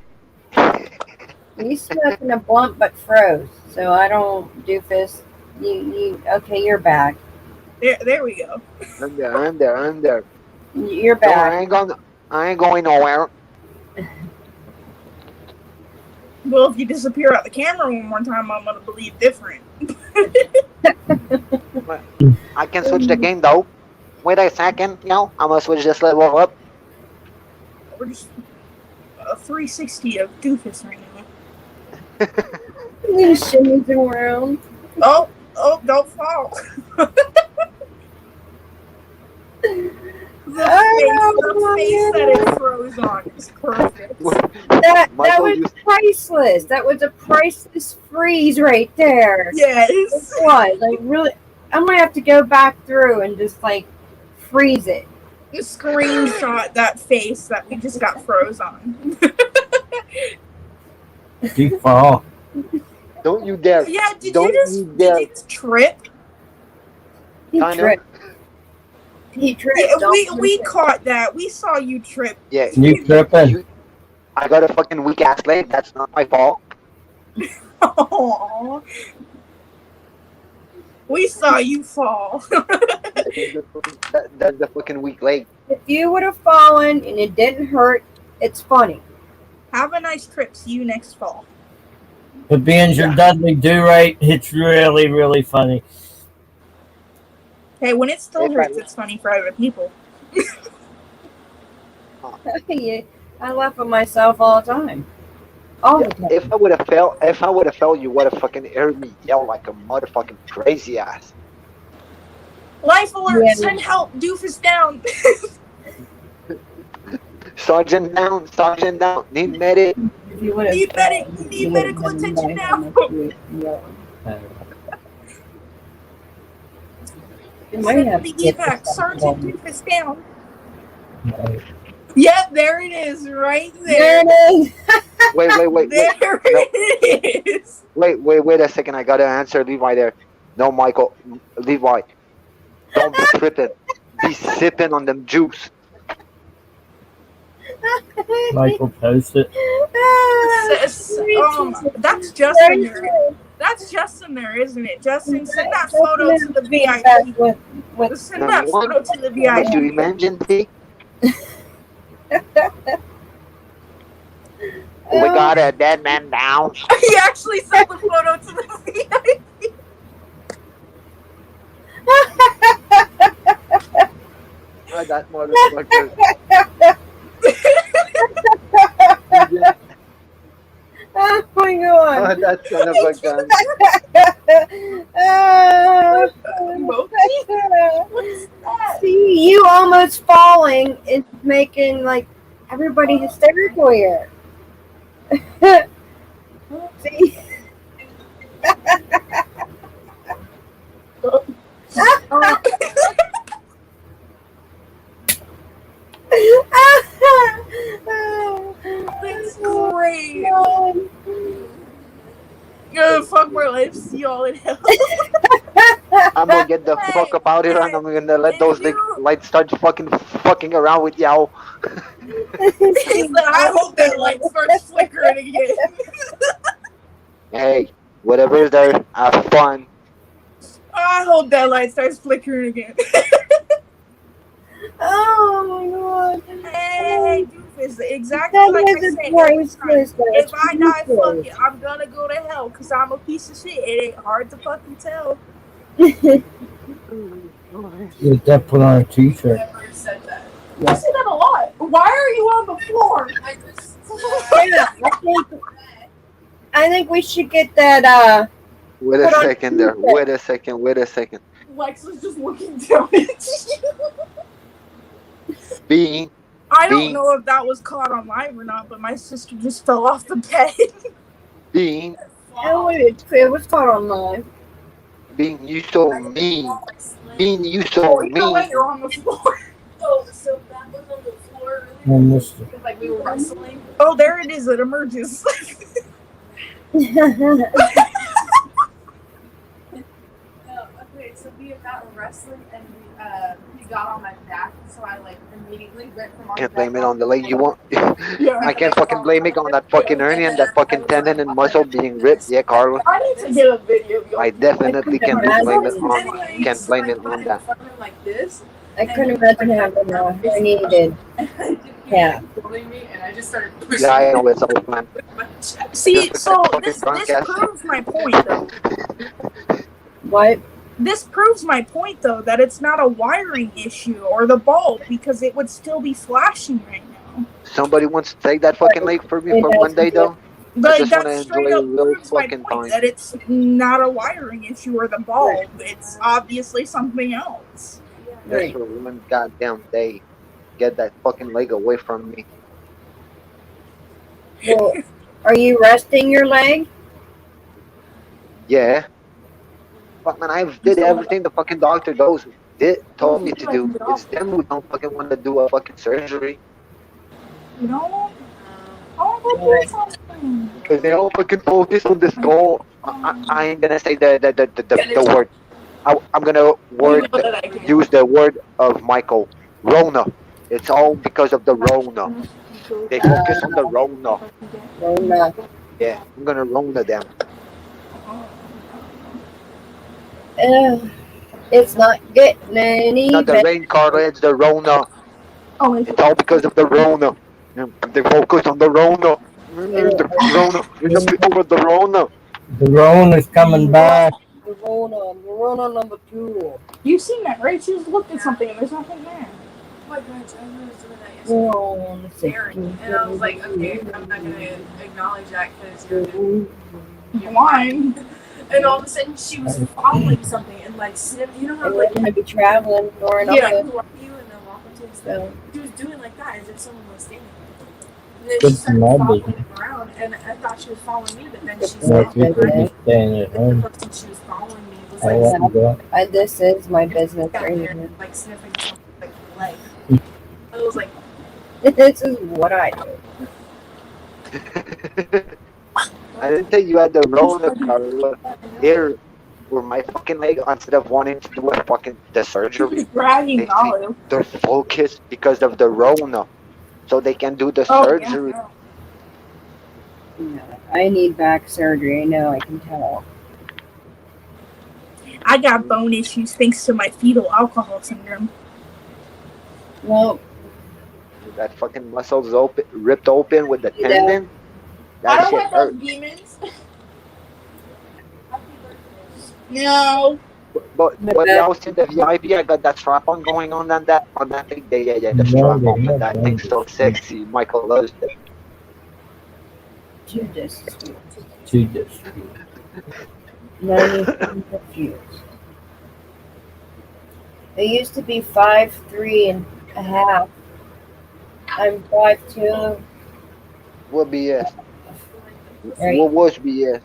S1: He's smoking a blunt but froze, so I don't, Doofus. You okay? You're back.
S3: There we go.
S2: I'm there.
S1: You're
S2: Don't worry,
S1: back.
S2: I ain't going nowhere.
S3: Well, if you disappear out the camera one more time, I'm gonna believe different.
S2: I can switch the game though. Wait a second, I'm gonna switch this level up.
S3: We're just a 360 of Doofus right now.
S1: He shimmies around.
S3: Oh, don't fall. The face that it froze on is perfect.
S1: That
S2: Michael,
S1: was priceless. That was a priceless freeze right there.
S3: Yes.
S1: It was. Like, really, I'm gonna have to go back through and just like freeze it.
S3: Screenshot that face that we just got froze on.
S4: You fall.
S2: Don't you dare.
S3: Yeah, did
S2: Don't
S3: you just trip?
S1: He
S2: Kinda.
S1: tripped. He tripped.
S3: Yeah, we caught that. We saw you trip.
S2: Yeah,
S4: You tripping.
S2: I got a fucking weak ass leg. That's not my fault.
S3: Aww. We saw you fall.
S2: That's the fucking weak leg.
S1: If you would have fallen and it didn't hurt, it's funny.
S3: Have a nice trip. See you next fall.
S4: But being your Dudley Do-Right, it's really, really funny.
S3: Hey, when it still hurts, it's funny for other people.
S1: I laugh at myself all the time. All the time.
S2: If I would have fell, you would have fucking heard me yell like a motherfucking crazy ass.
S3: Life alert!
S1: Yeah.
S3: Send help! Doofus down!
S2: Sergeant down, need medic.
S1: If you would have
S3: Need medical attention now!
S1: You might have
S3: Send
S1: to
S3: the
S1: get
S3: evac!
S1: this
S3: Sergeant
S1: done.
S3: Doofus down! Yep, there it is, right
S1: There
S3: there.
S1: it is.
S2: Wait.
S3: There it is.
S2: Wait a second. I gotta answer Levi there. No, Michael. Levi. Don't be tripping. Be sipping on them juice.
S4: Michael post it.
S3: That's Justin there. That's Justin there, isn't it? Justin, send that photo to the VIP. Send that photo to the
S2: What you
S3: VIP.
S2: imagine, T? We got a dead man down.
S3: He actually sent the photo to the VIP.
S2: Oh, that motherfucker.
S1: Oh my god.
S2: Oh, that son of a gun.
S3: What's that?
S1: See, you almost falling is making like everybody hysterical here. See?
S3: all in hell.
S2: I'm gonna get the
S3: Hey,
S2: fuck up out here, and I'm gonna let those lights start fucking around with y'all.
S3: He said, I hope that light starts flickering again.
S2: Hey, whatever is there, have fun.
S3: I hope that light starts flickering again.
S1: Oh my god.
S3: Hey, doofus, exactly
S1: That
S3: like I
S1: is
S3: said
S1: a
S3: every time.
S1: priceless.
S3: If
S1: That's
S3: I die, fuck
S1: priceless.
S3: it. I'm gonna go to hell because I'm a piece of shit. It ain't hard to fucking tell.
S4: Get that put on a t-shirt.
S5: Never said that.
S3: I say that a lot. Why are you on the floor?
S5: I just.
S1: Yeah, I think we should get that.
S2: Wait a
S1: Put on
S2: second there. Wait a second. Wait a second.
S3: Lex was just looking down at you.
S2: Bean.
S3: I don't
S2: Bean.
S3: know if that was caught on live or not, but my sister just fell off the bed.
S2: Bean.
S1: It was caught online.
S2: Bean, you so mean. Bean, you
S3: Oh,
S2: so
S3: you know what?
S2: mean.
S3: You're on the floor.
S5: Oh, so that was on the floor.
S4: I missed it.
S5: Like we were wrestling.
S3: Oh, there it is. It emerges.
S5: No, okay, so we got wrestling and he got on my back, so I like immediately went from on
S2: Can't
S5: the back
S2: blame it on the leg. You want?
S3: Yeah.
S2: I can't fucking blame it on that fucking hernia and that fucking tendon and muscle being ripped. Yeah, Carla.
S3: I need to get a video. Of
S2: I definitely
S1: couldn't
S2: can't blame it
S1: imagine.
S2: on.
S5: Anyway,
S2: Can't
S5: so
S2: blame
S5: I
S2: it
S5: got
S2: on
S5: in
S2: that.
S5: front of him like this.
S1: I couldn't imagine having a herniated. Yeah.
S5: Pulling me, and I just started pushing
S2: Yeah, I
S5: him
S2: know it's all fun.
S5: with my chest.
S3: See,
S2: Just
S3: so
S2: fucking
S3: this
S2: drunk ass.
S3: proves my point, though.
S1: What?
S3: This proves my point, though, that it's not a wiring issue or the bulb because it would still be flashing right now.
S2: Somebody wants to take that fucking leg for me for one day though. I
S3: Like,
S2: just want
S3: that
S2: to
S3: straight
S2: enjoy a
S3: up
S2: real
S3: proves my
S2: fucking
S3: point
S2: time.
S3: that it's not a wiring issue or the bulb. It's obviously something else.
S2: Just
S1: Right.
S2: for one goddamn day. Get that fucking leg away from me.
S1: Well, are you resting your leg?
S2: Yeah. But man, I've did everything the fucking doctor told me to do. It's them who don't fucking want to do a fucking surgery.
S3: You know? Oh, do something.
S2: Because they all fucking focus on the skull. I ain't gonna say the word. I'm gonna use the word of Michael. Rona. It's all because of the Rona. They focus on the Rona.
S1: Oh no.
S2: Yeah, I'm gonna Rona them.
S1: It's not getting any
S2: Not the
S1: better.
S2: rain, Carla. It's the Rona.
S3: Oh,
S2: It's all because of the Rona. They focus on the Rona. The Rona. Over the Rona.
S4: The Roan is coming back.
S1: Verona number 2.
S3: You've seen that, right? She just looked at something and there's nothing there.
S5: Oh my god, I was doing that yesterday.
S1: Verona
S5: Staring, and I was like, okay, I'm not gonna acknowledge that because you're
S3: Blind.
S5: And all of a sudden, she was following something and like, you know how
S1: And we're
S5: like
S1: going to be traveling during
S3: Yeah.
S1: up
S5: walk you and then walk up to you.
S1: so.
S5: She was doing like that as if someone was standing. And then
S4: Good
S5: she started
S4: for my
S5: following
S4: business.
S5: him around, and I thought she was following me, but then she
S4: Well,
S5: stopped.
S4: people
S5: And
S4: just staying at
S5: the
S4: home.
S5: person she was following me was
S4: I
S5: like,
S4: let them go.
S1: This is my business
S5: down
S1: right
S5: there,
S1: here.
S5: like sniffing something like leg. I was like,
S1: This is what I do.
S2: I didn't tell you had the Rona, Carla. Here, where my fucking leg, instead of wanting to do the surgery,
S3: Bragging
S2: they see
S3: olive.
S2: they're focused because of the Rona, so they can do the
S3: Oh,
S2: surgery.
S3: yeah.
S1: No, I need back surgery. I know, I can tell.
S3: I got bone issues thanks to my fetal alcohol syndrome.
S1: Well,
S2: That fucking muscles ripped open with the
S1: Yeah.
S2: tendon.
S3: I
S2: That
S3: don't
S2: shit
S3: want
S2: hurt.
S3: those demons. No.
S2: But y'all see the VIP? I got that strap on going on that thing. Yeah, the strap on. But that thing's so sexy. Michael loves it.
S1: Judas.
S4: Jesus.
S1: Now I'm confused. It used to be 5'3.5". I'm 5'2".
S2: What BS?
S1: Right.
S2: What was BS?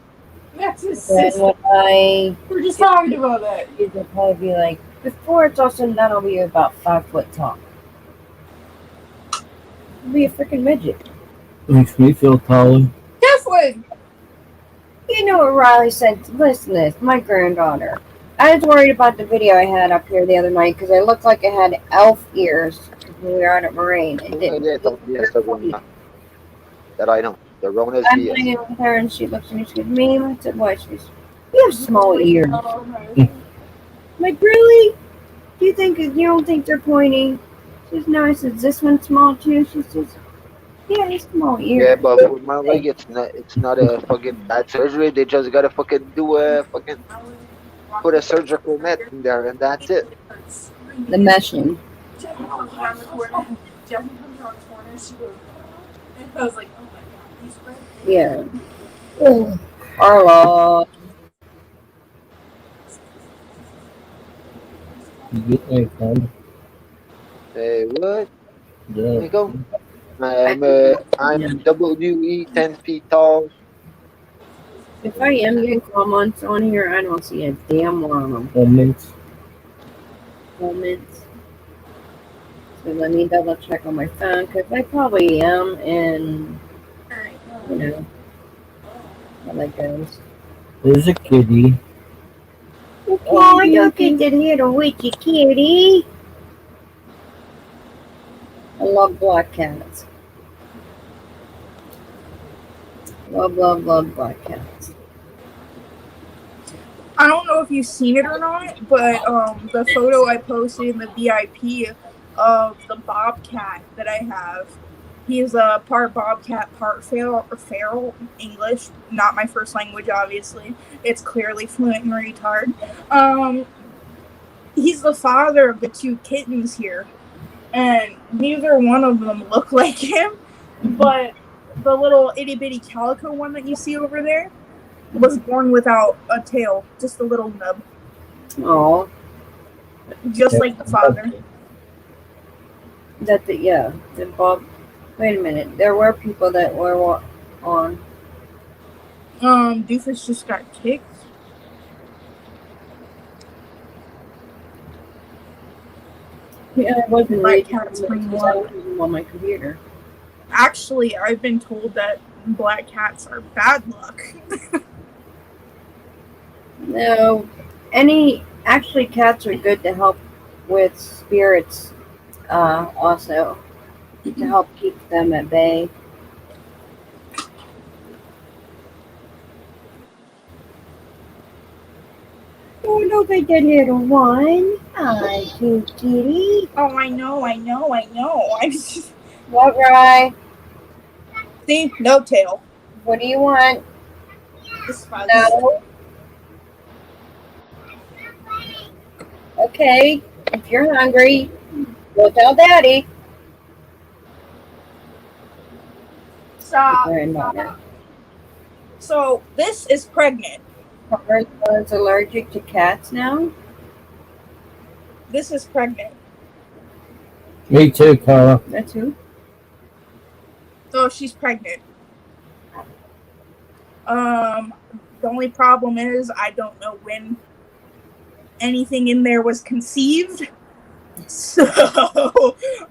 S3: That's his
S1: And
S3: sister.
S1: when I
S3: We're just talking about that.
S1: it'll probably be like before it's all said and done, I'll be about 5 foot tall. I'll be a freaking midget.
S4: Makes me feel taller.
S3: Keslin!
S1: You know what Riley said? Listen to this, my granddaughter. I was worried about the video I had up here the other night because I looked like I had elf ears when we were out at Marine. It
S2: Una
S1: didn't.
S2: dieta un día segunda that I know. The Ronas
S1: I'm
S2: Diaz.
S1: playing with her and she looks at me and she goes, Mom, I said, what? She goes, you have small ears. I'm like, really? You don't think they're pointy? She says, no. I said, is this one small too? She says, yeah, it's small
S2: Yeah,
S1: ears.
S2: but for my leg, it's not a fucking bad surgery. They just gotta fucking do a fucking put a surgical net in there, and that's it.
S1: The meshing.
S5: Jackie comes around the corner. Jackie comes around the corner. She goes, and I was like, oh my god, these red things.
S1: Yeah. Oh, Arla.
S4: You get my phone?
S2: Hey, what?
S4: Yeah.
S2: Nico?
S1: I
S2: I'm WE 10 feet tall.
S1: If I am getting comments on here, I don't see a damn one of them.
S4: Comments.
S1: Comments. So let me double check on my phone because I probably am, and you know how that goes.
S4: There's a kitty.
S1: Oh, look at that little witchy kitty. I love black cats. Love black cats.
S3: I don't know if you've seen it or not, but the photo I posted in the VIP of the bobcat that I have, he is a part bobcat, part feral. English, not my first language, obviously. It's clearly fluent and retard. He's the father of the two kittens here, and neither one of them look like him, but the little itty bitty calico one that you see over there was born without a tail, just a little nub,
S1: Oh,
S3: just like the father.
S1: the Bob. Wait a minute. There were people that were on.
S3: Doofus just got kicked.
S1: Yeah, I wasn't
S3: Black
S1: reading
S3: cats
S1: them
S3: bring
S1: because I
S3: luck.
S1: was on my computer.
S3: Actually, I've been told that black cats are bad luck.
S1: No, actually cats are good to help with spirits. Also to help keep them at bay. Oh, look at the little one. Hi, cute kitty.
S3: Oh, I know. I'm just...
S1: What, Rye?
S3: See, no tail.
S1: What do you want?
S3: This fuzz.
S1: No. Okay, if you're hungry, go tell Daddy.
S3: Stop.
S1: Granddaughter.
S3: So this is pregnant.
S1: Carla's allergic to cats now.
S3: This is pregnant.
S4: Me too, Carla.
S1: That's who.
S3: So she's pregnant. The only problem is I don't know when anything in there was conceived. So,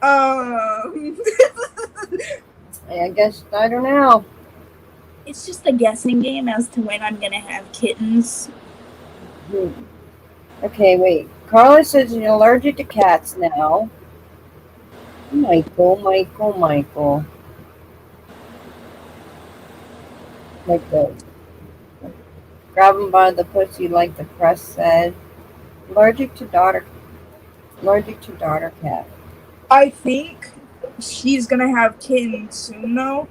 S1: I guess I don't know.
S3: it's just a guessing game as to when I'm gonna have kittens.
S1: Okay, wait. Carla says you're allergic to cats now. Michael. Like the grab him by the pussy, like the press said. Allergic to daughter cat.
S3: I think she's gonna have kittens soon though,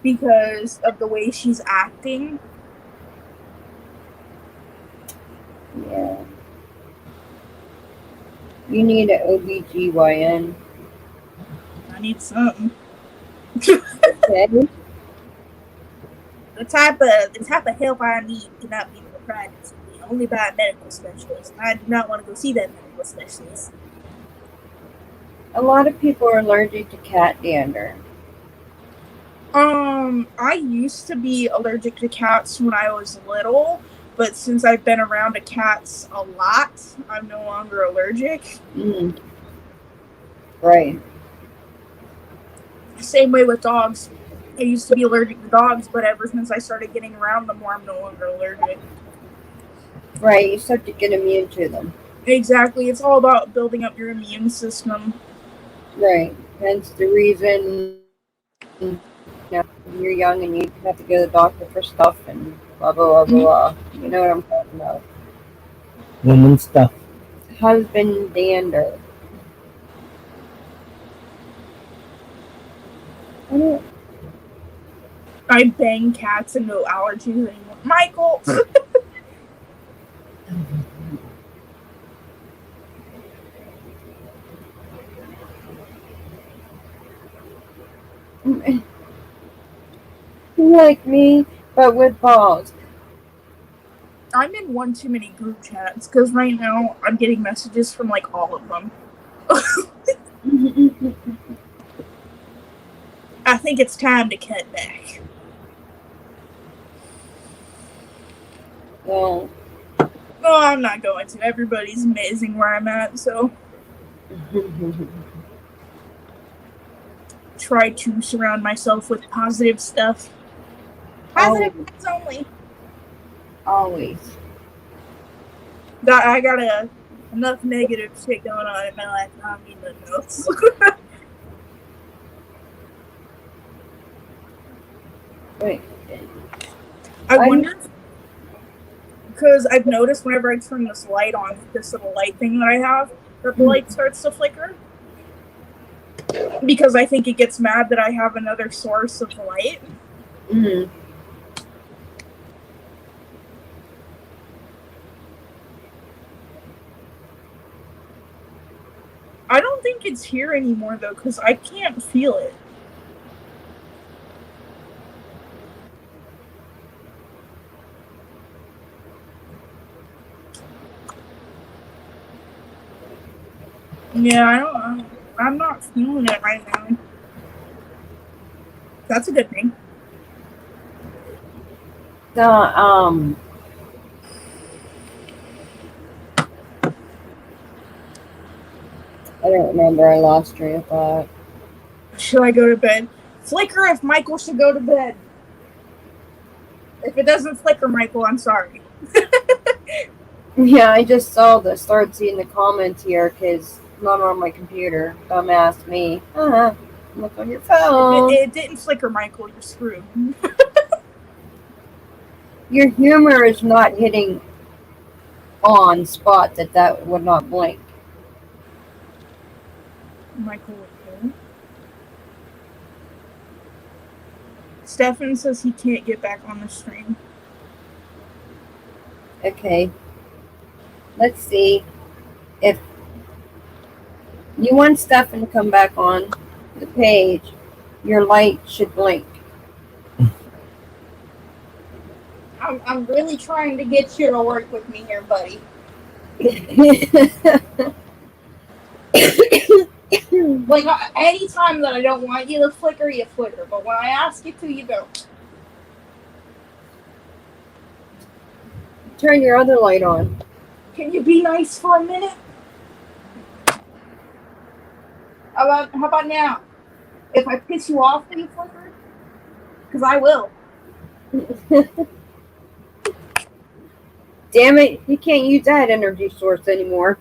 S3: because of the way she's acting.
S1: Yeah. You need an OBGYN.
S3: I need something.
S1: Okay.
S3: The type of help I need cannot be provided to me only by a medical specialist. I do not want to go see that medical specialist.
S1: A lot of people are allergic to cat dander.
S3: I used to be allergic to cats when I was little, but since I've been around to cats a lot, I'm no longer allergic.
S1: Right.
S3: Same way with dogs. I used to be allergic to dogs, but ever since I started getting around them more, I'm no longer allergic.
S1: Right, you start to get immune to them.
S3: Exactly. It's all about building up your immune system.
S1: Right. Hence the reason, you're young and you have to go to the doctor for stuff and blah, blah, blah, blah. You know what I'm talking about.
S4: Woman stuff.
S1: Husband dander. I don't.
S3: I bang cats and no allergies anymore. Michael!
S1: Like me, but with balls.
S3: I'm in one too many group chats because right now I'm getting messages from like all of them. I think it's time to cut back.
S1: Well,
S3: No, I'm not going to. Everybody's amazing where I'm at, so try to surround myself with positive stuff. Positive things only.
S1: always.
S3: I got enough negative shit going on in my life. I don't need nothing else.
S1: Wait.
S3: I wonder, because I've noticed whenever I turn this light on, this little light thing that I have, that the light starts to flicker. Because I think it gets mad that I have another source of light.
S1: Mm-hmm.
S3: I don't think it's here anymore, though, because I can't feel it. Yeah, I'm not feeling it right now. That's a good thing.
S1: I don't remember. I lost train of thought.
S3: Should I go to bed? Flicker if Michael should go to bed. If it doesn't flicker, Michael, I'm sorry.
S1: Yeah, I just started seeing the comments here because I'm not on my computer. Dumbass me. Look on your phone.
S3: It didn't flicker, Michael. You're screwed.
S1: Your humor is not hitting on spot that would not blink.
S3: Michael, okay. Stefan says he can't get back on the stream.
S1: Okay. Let's see if you want Stefan to come back on the page. Your light should blink.
S3: I'm really trying to get you to work with me here, buddy. Like, any time that I don't want you to flicker, you flicker. But when I ask you to, you don't.
S1: Turn your other light on.
S3: Can you be nice for a minute? How about now? If I piss you off, will you flicker? Because I will.
S1: Damn it, you can't use that energy source anymore.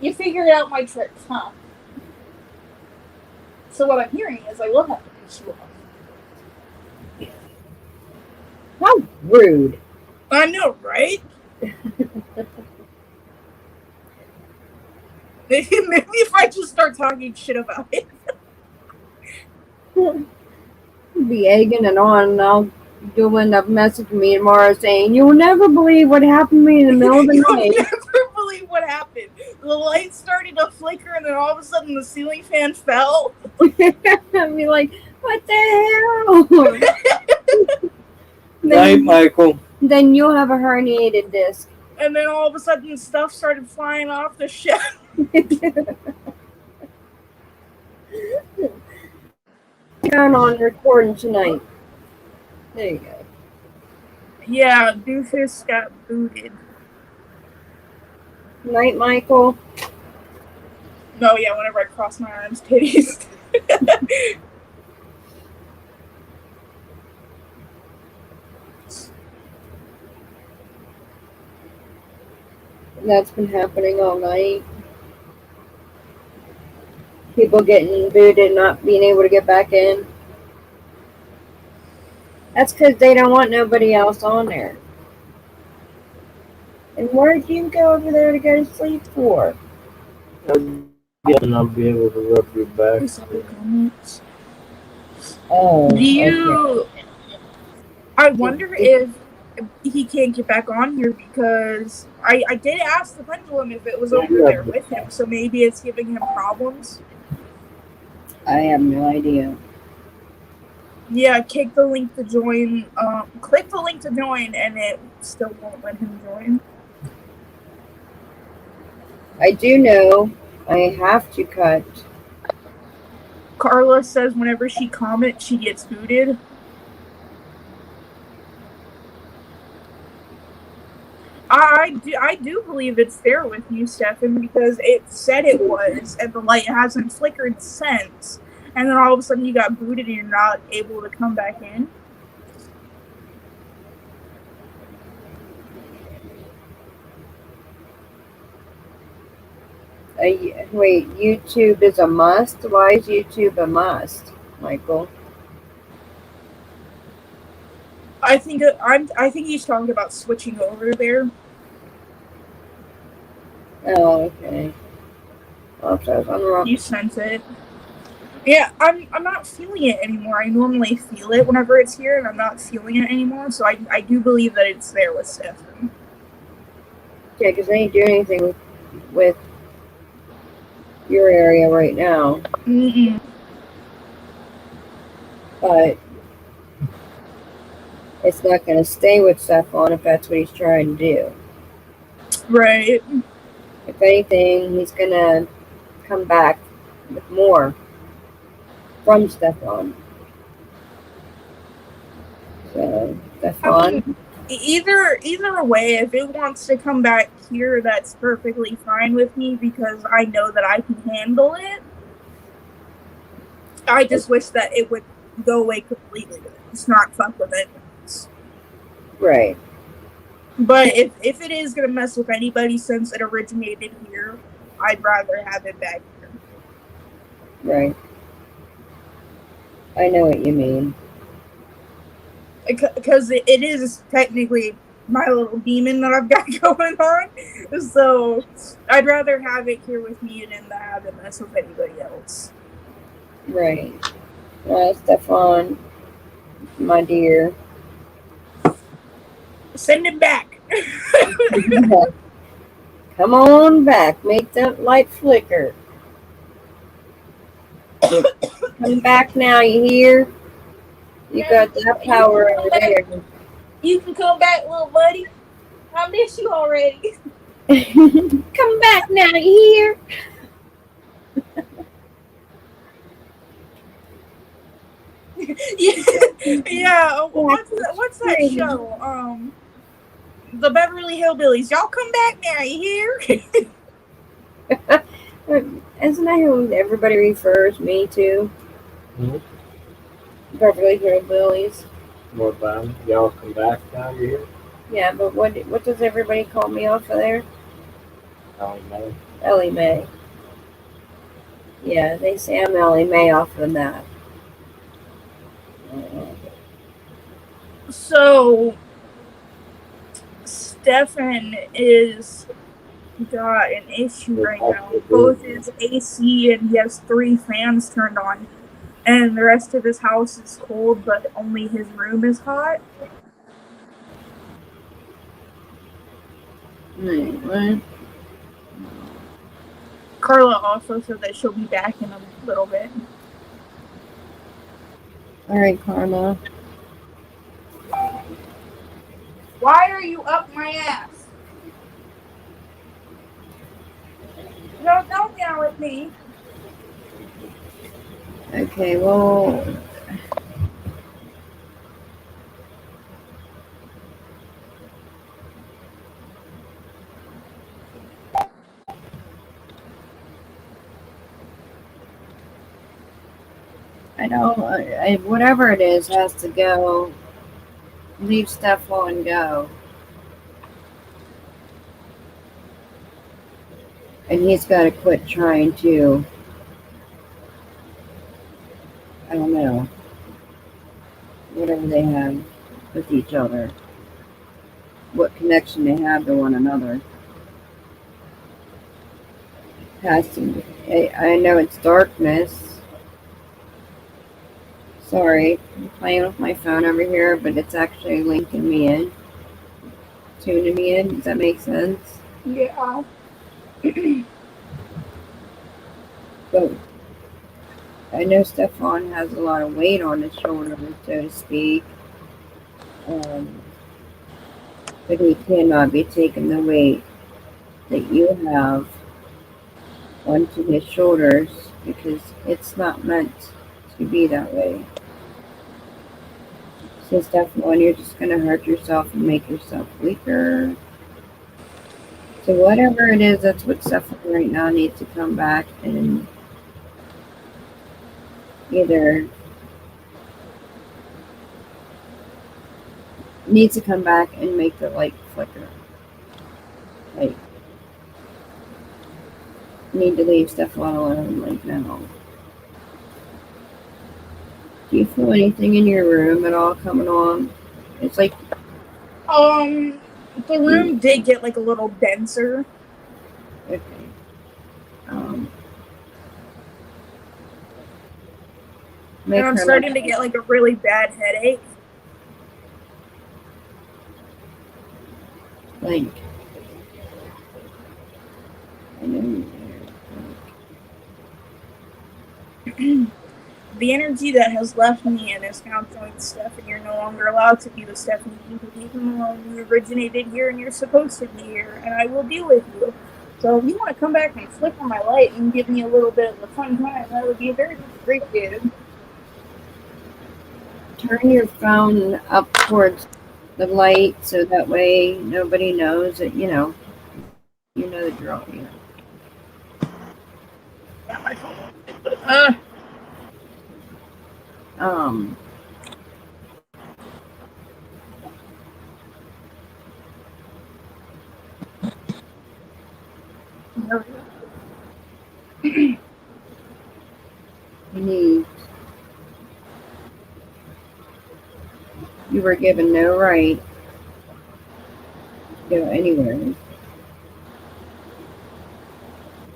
S3: You figured out my tricks, huh? So what I'm hearing is I will have to piss you off.
S1: How rude.
S3: I know, right? Maybe if I just start talking shit about it.
S1: Be egging it on, and I'll end up messaging me tomorrow saying, "You will never believe what happened to me in the middle of the night."
S3: You'll never believe what happened. The light started to flicker, and then all of a sudden the ceiling fan fell.
S1: I'd be like, "What the hell?"
S4: Night, Michael.
S1: Then you'll have a herniated disc.
S3: And then all of a sudden stuff started flying off the shelf.
S1: Down on recording tonight. There you go.
S3: Yeah, Doofus got booted.
S1: Night, Michael.
S3: No, yeah, whenever I cross my arms, titties.
S1: That's been happening all night. People getting booted, not being able to get back in. That's because they don't want nobody else on there. And where'd you go over there to go to sleep for?
S4: And I'll be able to rub your back.
S3: I saw the comments.
S1: Oh,
S3: Do
S1: okay.
S3: you? I wonder if he can't get back on here because I did ask the pendulum if it was over there with him, so maybe it's giving him problems.
S1: I have no idea.
S3: Yeah, click the link to join, and it still won't let him join.
S1: I do know I have to cut.
S3: Carla says whenever she comments, she gets booted. I do believe it's there with you, Stefan, because it said it was, and the light hasn't flickered since. And then all of a sudden you got booted and you're not able to come back in.
S1: Wait, YouTube is a must? Why is YouTube a must, Michael?
S3: I think he's talking about switching over there.
S1: Oh, okay. Oops, I was on the wrong.
S3: You sense it. Yeah, I'm not feeling it anymore. I normally feel it whenever it's here, and I'm not feeling it anymore. So I do believe that it's there with Stefan.
S1: Yeah, because I ain't doing anything with your area right now.
S3: Mm-mm.
S1: But it's not going to stay with Stefan if that's what he's trying to do.
S3: Right.
S1: If anything, he's going to come back with more from Stefan. So, Stefan.
S3: I mean, either way, if it wants to come back here, that's perfectly fine with me because I know that I can handle it. I just wish that it would go away completely. It's not fuck with it.
S1: Right.
S3: But if it is going to mess with anybody since it originated here, I'd rather have it back here.
S1: Right. I know what you mean.
S3: Because it is technically my little demon that I've got going on. So I'd rather have it here with me than to have it mess with anybody else.
S1: Right. Stefan, my dear.
S3: Send him back.
S1: Come on back. Make that light flicker. Come back now, you hear? You got that power over there.
S3: You can come back, little buddy. I miss you already.
S1: Come back now, you hear?
S3: Yeah. What's that show? The Beverly Hillbillies. Y'all come back now, you hear?
S1: Isn't that who everybody refers me to?
S4: Mm-hmm.
S1: Beverly Hillbillies.
S4: More time. Y'all come back now, you hear?
S1: Yeah, but what does everybody call me off of there?
S4: Ellie Mae.
S1: Ellie Mae. Yeah, they say I'm Ellie Mae off of that.
S3: So Stefan is got an issue right now. Both his AC and he has 3 fans turned on, and the rest of his house is cold, but only his room is hot. Carla also said that she'll be back in a little bit.
S1: All right, Karma.
S3: Why are you up my ass? No, don't yell at me.
S1: Okay, well. I know, whatever it is has to go. Leave Stefan go. And he's got to quit trying to, I don't know, whatever they have with each other, what connection they have to one another. Passing, I know it's darkness. Sorry, I'm playing with my phone over here, but it's actually linking me in, tuning me in. Does that make sense?
S3: Yeah.
S1: But I know Stefan has a lot of weight on his shoulders, so to speak. Um, but he cannot be taking the weight that you have onto his shoulders because it's not meant to be that way. So Stefan, you're just going to hurt yourself and make yourself weaker. So whatever it is, that's what Stefan right now needs to come back and either needs to come back and make the light flicker. Like, need to leave Stefan alone, like, now. Do you feel anything in your room at all coming on? It's like,
S3: The room did get like a little denser.
S1: okay. Make
S3: And I'm
S1: her
S3: starting to
S1: like,
S3: get like a really bad headache.
S1: I know
S3: The energy that has left me and has now joined Stephanie, you're no longer allowed to be the Stephanie you believe in alone. You originated here and you're supposed to be here, and I will deal with you. So if you want to come back and flicker my light and give me a little bit of a fun time, that would be very much appreciated.
S1: turn your phone up towards the light so that way nobody knows that, you know the drill.
S3: Yeah, my phone.
S1: Um,
S3: There we go.
S1: you were given no right to go anywhere,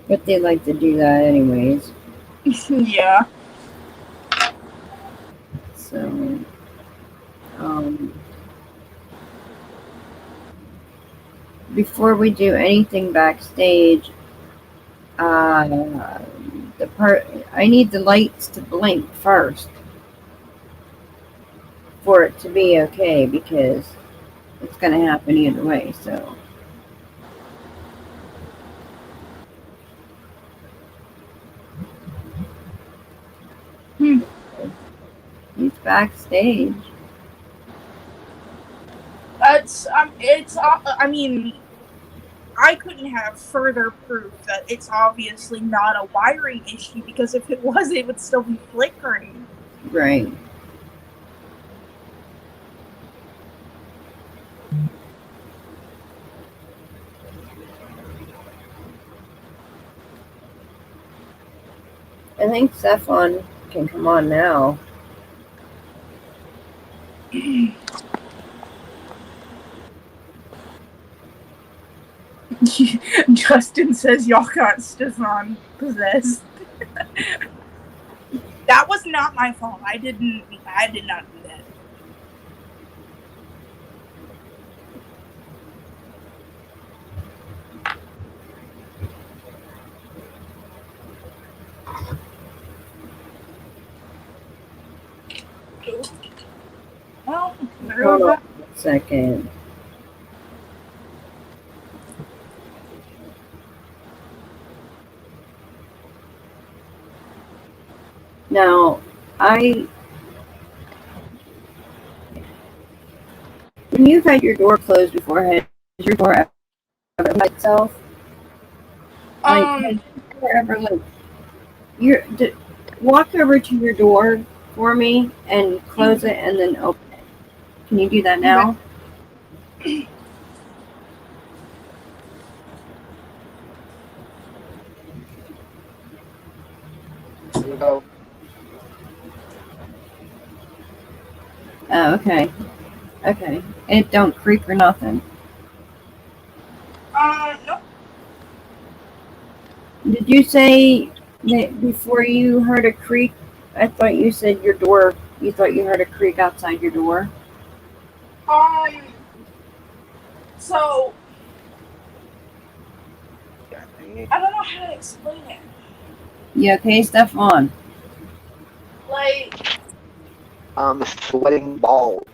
S1: but they like to do that anyways.
S3: Yeah.
S1: So, um, before we do anything backstage, the part I need the lights to blink first for it to be okay because it's going to happen either way. So, he's backstage.
S3: I mean, I couldn't have further proof that it's obviously not a wiring issue because if it was, it would still be flickering.
S1: Right. I think Stefan can come on now.
S3: Justin says y'all got Stefan possessed. That was not my fault. I did not do that. Well, there
S1: Hold
S3: goes
S1: on
S3: that.
S1: a second. Now, when you've had your door closed before, has your door ever opened by itself? Like, has your door ever walk over to your door for me and close it and then open it. Can you do that now?
S2: ago.
S1: Oh, okay. Okay. It don't creak or nothing.
S3: Nope.
S1: Did you say that before you heard a creak? I thought you said your door. You thought you heard a creak outside your door.
S3: Um, so
S2: God dang it.
S3: I don't know how to explain it.
S1: You okay, Stefan?
S3: Like,
S2: I'm sweating balls.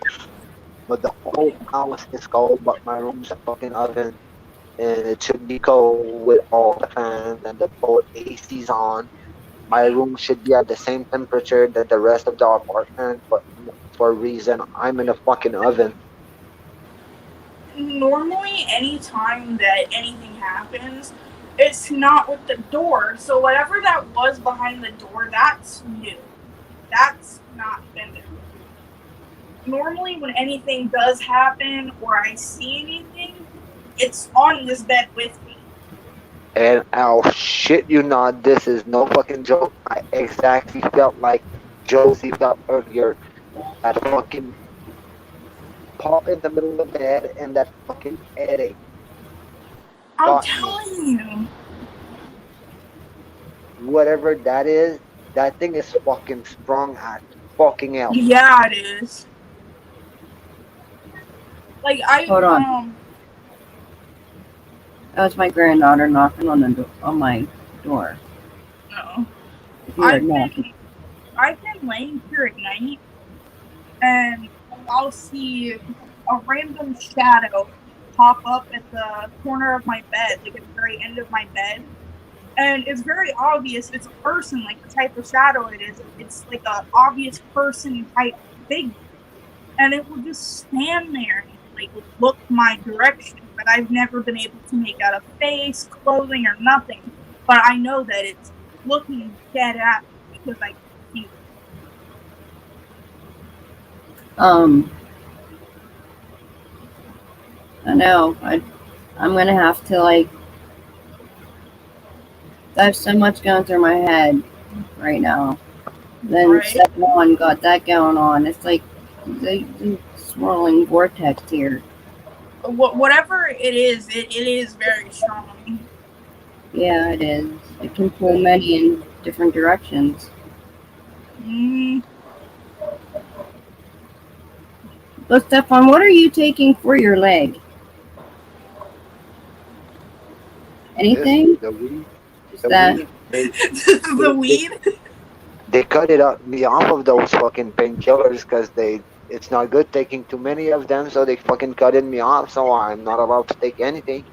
S2: But the whole house is cold, but my room's a fucking oven. And it should be cold with all the fans and the both ACs on. My room should be at the same temperature that the rest of the apartment, but for a reason, I'm in a fucking oven.
S3: normally, anytime that anything happens, it's not with the door. So whatever that was behind the door, that's new. That's not been there. Normally, when anything does happen or I see anything, it's on this bed with me.
S2: And I'll shit you not, this is no fucking joke. I exactly felt like Josie felt earlier. That fucking pop in the middle of the bed and that fucking headache
S3: I'm
S2: got me.
S3: telling you.
S2: Whatever that is, that thing is fucking strong as fucking hell.
S3: Yeah, it is. Like
S1: Hold on. That was my granddaughter knocking on on my door.
S3: no.
S1: If you heard
S3: I've
S1: knocking.
S3: been I've been laying here at night and I'll see a random shadow pop up at the corner of my bed, like at the very end of my bed. And it's very obvious it's a person, like the type of shadow it is. It's like a obvious person type figure. And it will just stand there and like look my direction. But I've never been able to make out a face, clothing, or nothing. But I know that it's looking dead at me because I can see it.
S1: I know. I'm gonna have to like. I have so much going through my head right now. Then
S3: Right.
S1: step one got that going on. It's like the swirling vortex here.
S3: Whatever it is very strong.
S1: Yeah, it is. It can pull many in different directions.
S3: Mm,
S1: But Stefan, what are you taking for your leg? Anything?
S2: The weed,
S1: Just
S2: the
S1: that.
S2: weed,
S3: the
S2: they,
S3: weed.
S2: they cut it up me off of those fucking painkillers because it's not good taking too many of them, so they fucking cutted me off, so I'm not allowed to take anything.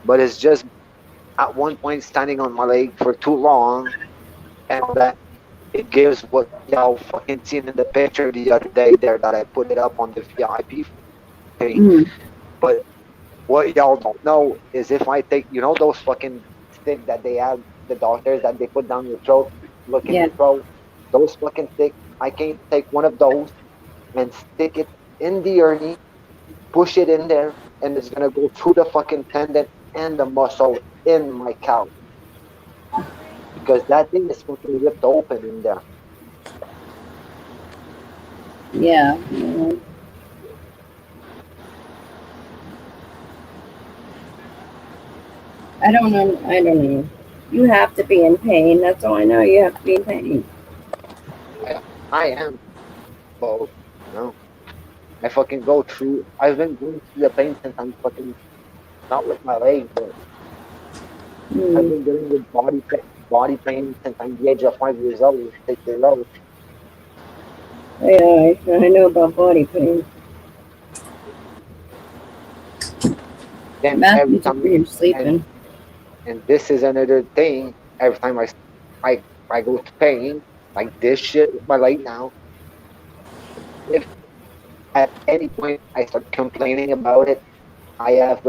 S2: But it's just at one point standing on my leg for too long and all that. It gives what y'all fucking seen in the picture the other day there that I put it up on the VIP thing.
S1: Mm,
S2: But what y'all don't know is if I take, those fucking sticks that they have, the doctors that they put down your throat, look in
S1: yeah.
S2: your throat, those fucking sticks, I can't take one of those and stick it in the urine, push it in there, and it's gonna go through the fucking tendon and the muscle in my calf because that thing is fucking ripped open in there.
S1: Yeah. I don't know. I don't know. You have to be in pain. That's all I know. You have to be in pain.
S2: I am, but no, I fucking go through. I've been going through the pain since I'm fucking not with my leg, but I've
S1: Mm.
S2: been dealing with body pain since I'm the age of 5 years old, 6 years old.
S1: Yeah, I know about body pain.
S2: Then every
S1: Matthew's over
S2: time,
S1: here
S2: and
S1: sleeping.
S2: and this is another thing. Every time I I go to pain like this shit with my leg now. If at any point I start complaining about it, I have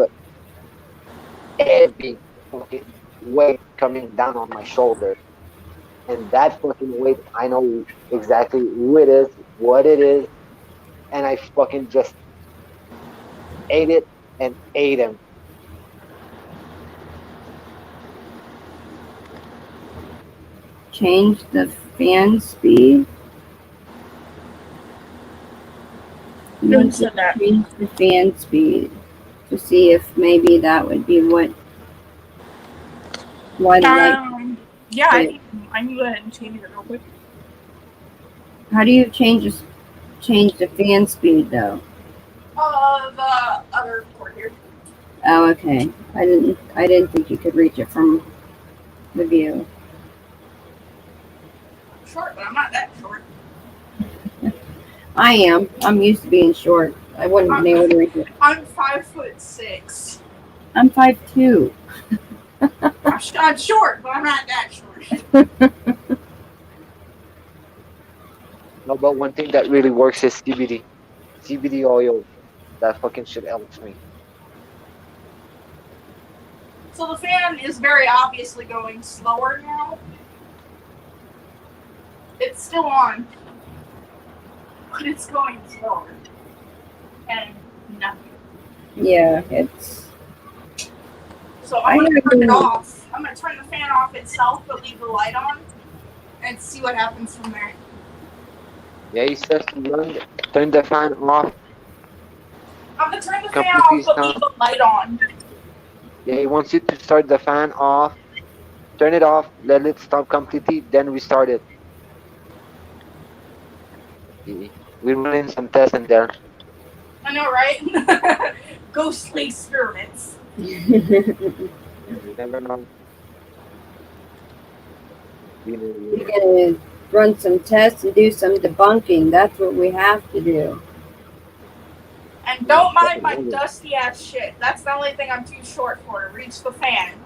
S2: heavy fucking weight coming down on my shoulder, and that fucking weight I know exactly who it is, what it is, and I fucking just ate it and ate him.
S1: change the fan speed? You
S3: Who
S1: want to
S3: said that?
S1: change the fan speed to see if maybe that would be why the light.
S3: Yeah, I can go ahead and change it real quick.
S1: How do you change the fan speed though?
S3: The other cord here.
S1: Oh, okay. I didn't think you could reach it from the view.
S3: I'm short, but I'm not that short.
S1: I am. I'm used to being short. I wouldn't have been able to reach it.
S3: I'm 5'6".
S1: I'm 5'2".
S3: I'm short, but I'm not that short.
S2: No, but one thing that really works is CBD. CBD oil. That fucking shit helps me.
S3: So the fan is very obviously going slower now. It's still on, but it's going slower. And nothing.
S1: Yeah, it's.
S3: So I'm going to turn it off. I'm going to turn the fan off itself, but leave the light on, and see what happens from there.
S2: Yeah, he says to turn the fan off.
S3: I'm going to turn the fan off, but leave the light on.
S2: Yeah, he wants you to start the fan off, turn it off, let it stop completely, then restart it. We're running some tests in there.
S3: I know, right? Ghostly experiments.
S2: You never know.
S1: We're gonna run some tests and do some debunking. That's what we have to do.
S3: And don't mind my dusty ass shit. That's the only thing I'm too short for, to reach the fan.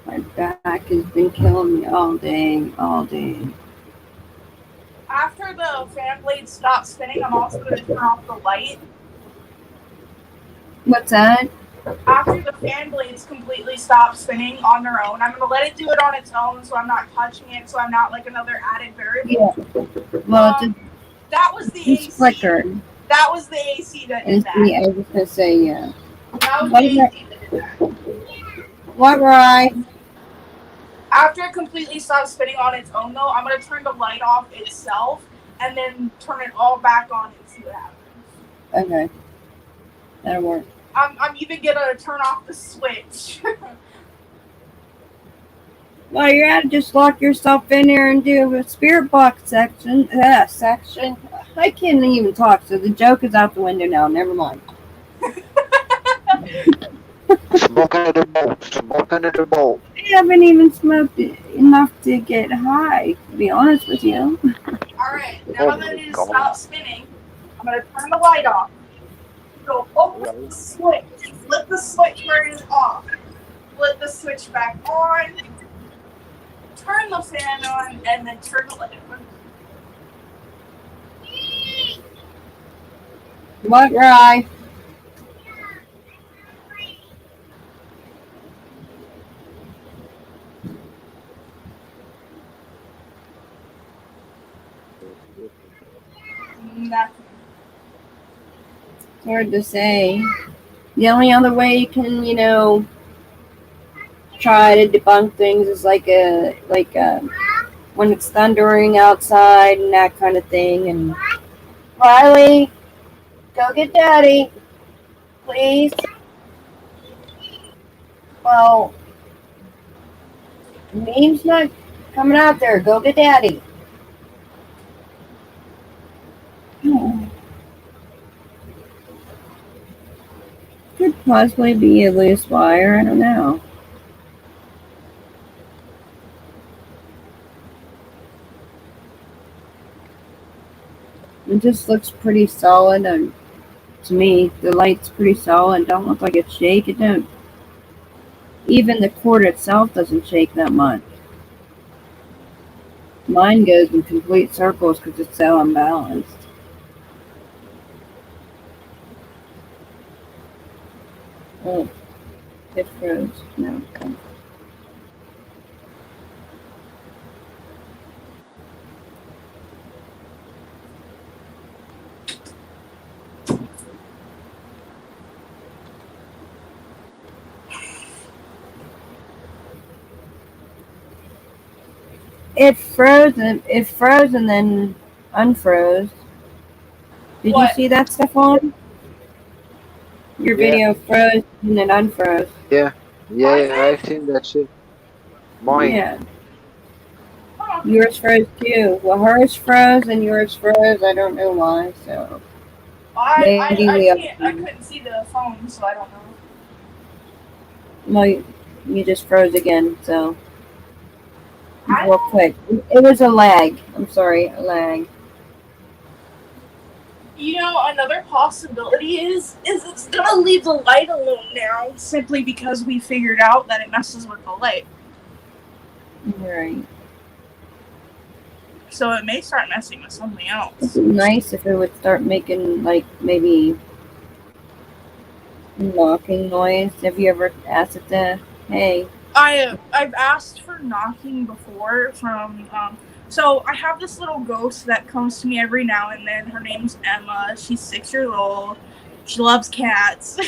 S1: My back has been killing me all day, all day.
S3: After the fan blade stops spinning, I'm also going to turn off the light.
S1: What's that?
S3: After the fan blades completely stop spinning on their own, I'm going to let it do it on its own, so I'm not touching it, so I'm not like another added variable.
S1: Yeah. Well,
S3: that was the AC.
S1: Flickered.
S3: That was the AC that did that.
S1: Yeah, I was going to say, yeah.
S3: That was the AC that did that.
S1: What, Rye?
S3: After it completely stops spinning on its own, though, I'm going to turn the light off itself and then turn it all back on and see what happens.
S1: Okay. That'll work.
S3: I'm even going to turn off the switch.
S1: Well, you gotta just lock yourself in there and do a spirit box section. Section. I can't even talk, so the joke is out the window now. Never mind.
S2: Smoke under the bowl. Smoke under the bowl.
S1: I haven't even smoked enough to get high, to be honest with you.
S3: Alright, now that it has stopped spinning, I'm going to turn the light off. So open the switch. Flip the switch where it is off. Flip the switch back on. Turn the fan on, and then turn the light on.
S1: What, Rye?
S3: Nothing.
S1: It's hard to say. The only other way you can, try to debunk things is like when it's thundering outside and that kind of thing. And Riley, go get Daddy, please. Well, Meme's not coming out there. Go get Daddy. Could possibly be a loose wire. I don't know. It just looks pretty solid, and to me, the light's pretty solid. Don't look like it's shake. It don't. Even the cord itself doesn't shake that much. Mine goes in complete circles because it's so unbalanced. Oh, it froze. No. It froze and then unfroze. Did you
S3: What?
S1: see that, Stefan? Your
S2: Yeah,
S1: video froze and then unfroze.
S2: yeah,
S3: My
S2: yeah.
S3: thing?
S2: I've seen that shit. Mine.
S1: Yeah,
S3: Huh.
S1: yours froze too. Well, hers froze and yours froze. I don't know why. So maybe we all.
S3: I couldn't see the phone, so I don't know.
S1: Well, you just froze again. So
S3: I
S1: real
S3: don't.
S1: quick, it was a lag. I'm sorry, a lag.
S3: You know, another possibility is it's gonna leave the light alone now, simply because we figured out that it messes with the light.
S1: Right.
S3: So it may start messing with something
S1: It'd
S3: else.
S1: be nice if it would start making like maybe knocking noise. Have you ever asked it to? Hey.
S3: I've asked for knocking before from so I have this little ghost that comes to me every now and then. Her name's Emma. She's 6 years old. She loves cats.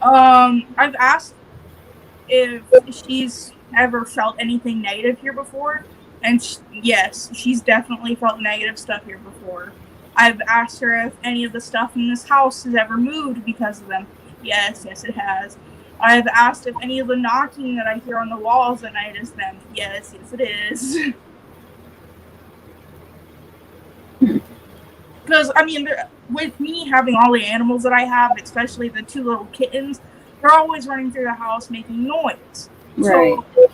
S3: I've asked if she's ever felt anything negative here before, and yes, she's definitely felt negative stuff here before. I've asked her if any of the stuff in this house has ever moved because of them. Yes, it has. I've asked if any of the knocking that I hear on the walls at night is them. Yes, it is. Because, I mean, with me having all the animals that I have, especially the two little kittens, they're always running through the house making noise.
S1: Right.
S3: So,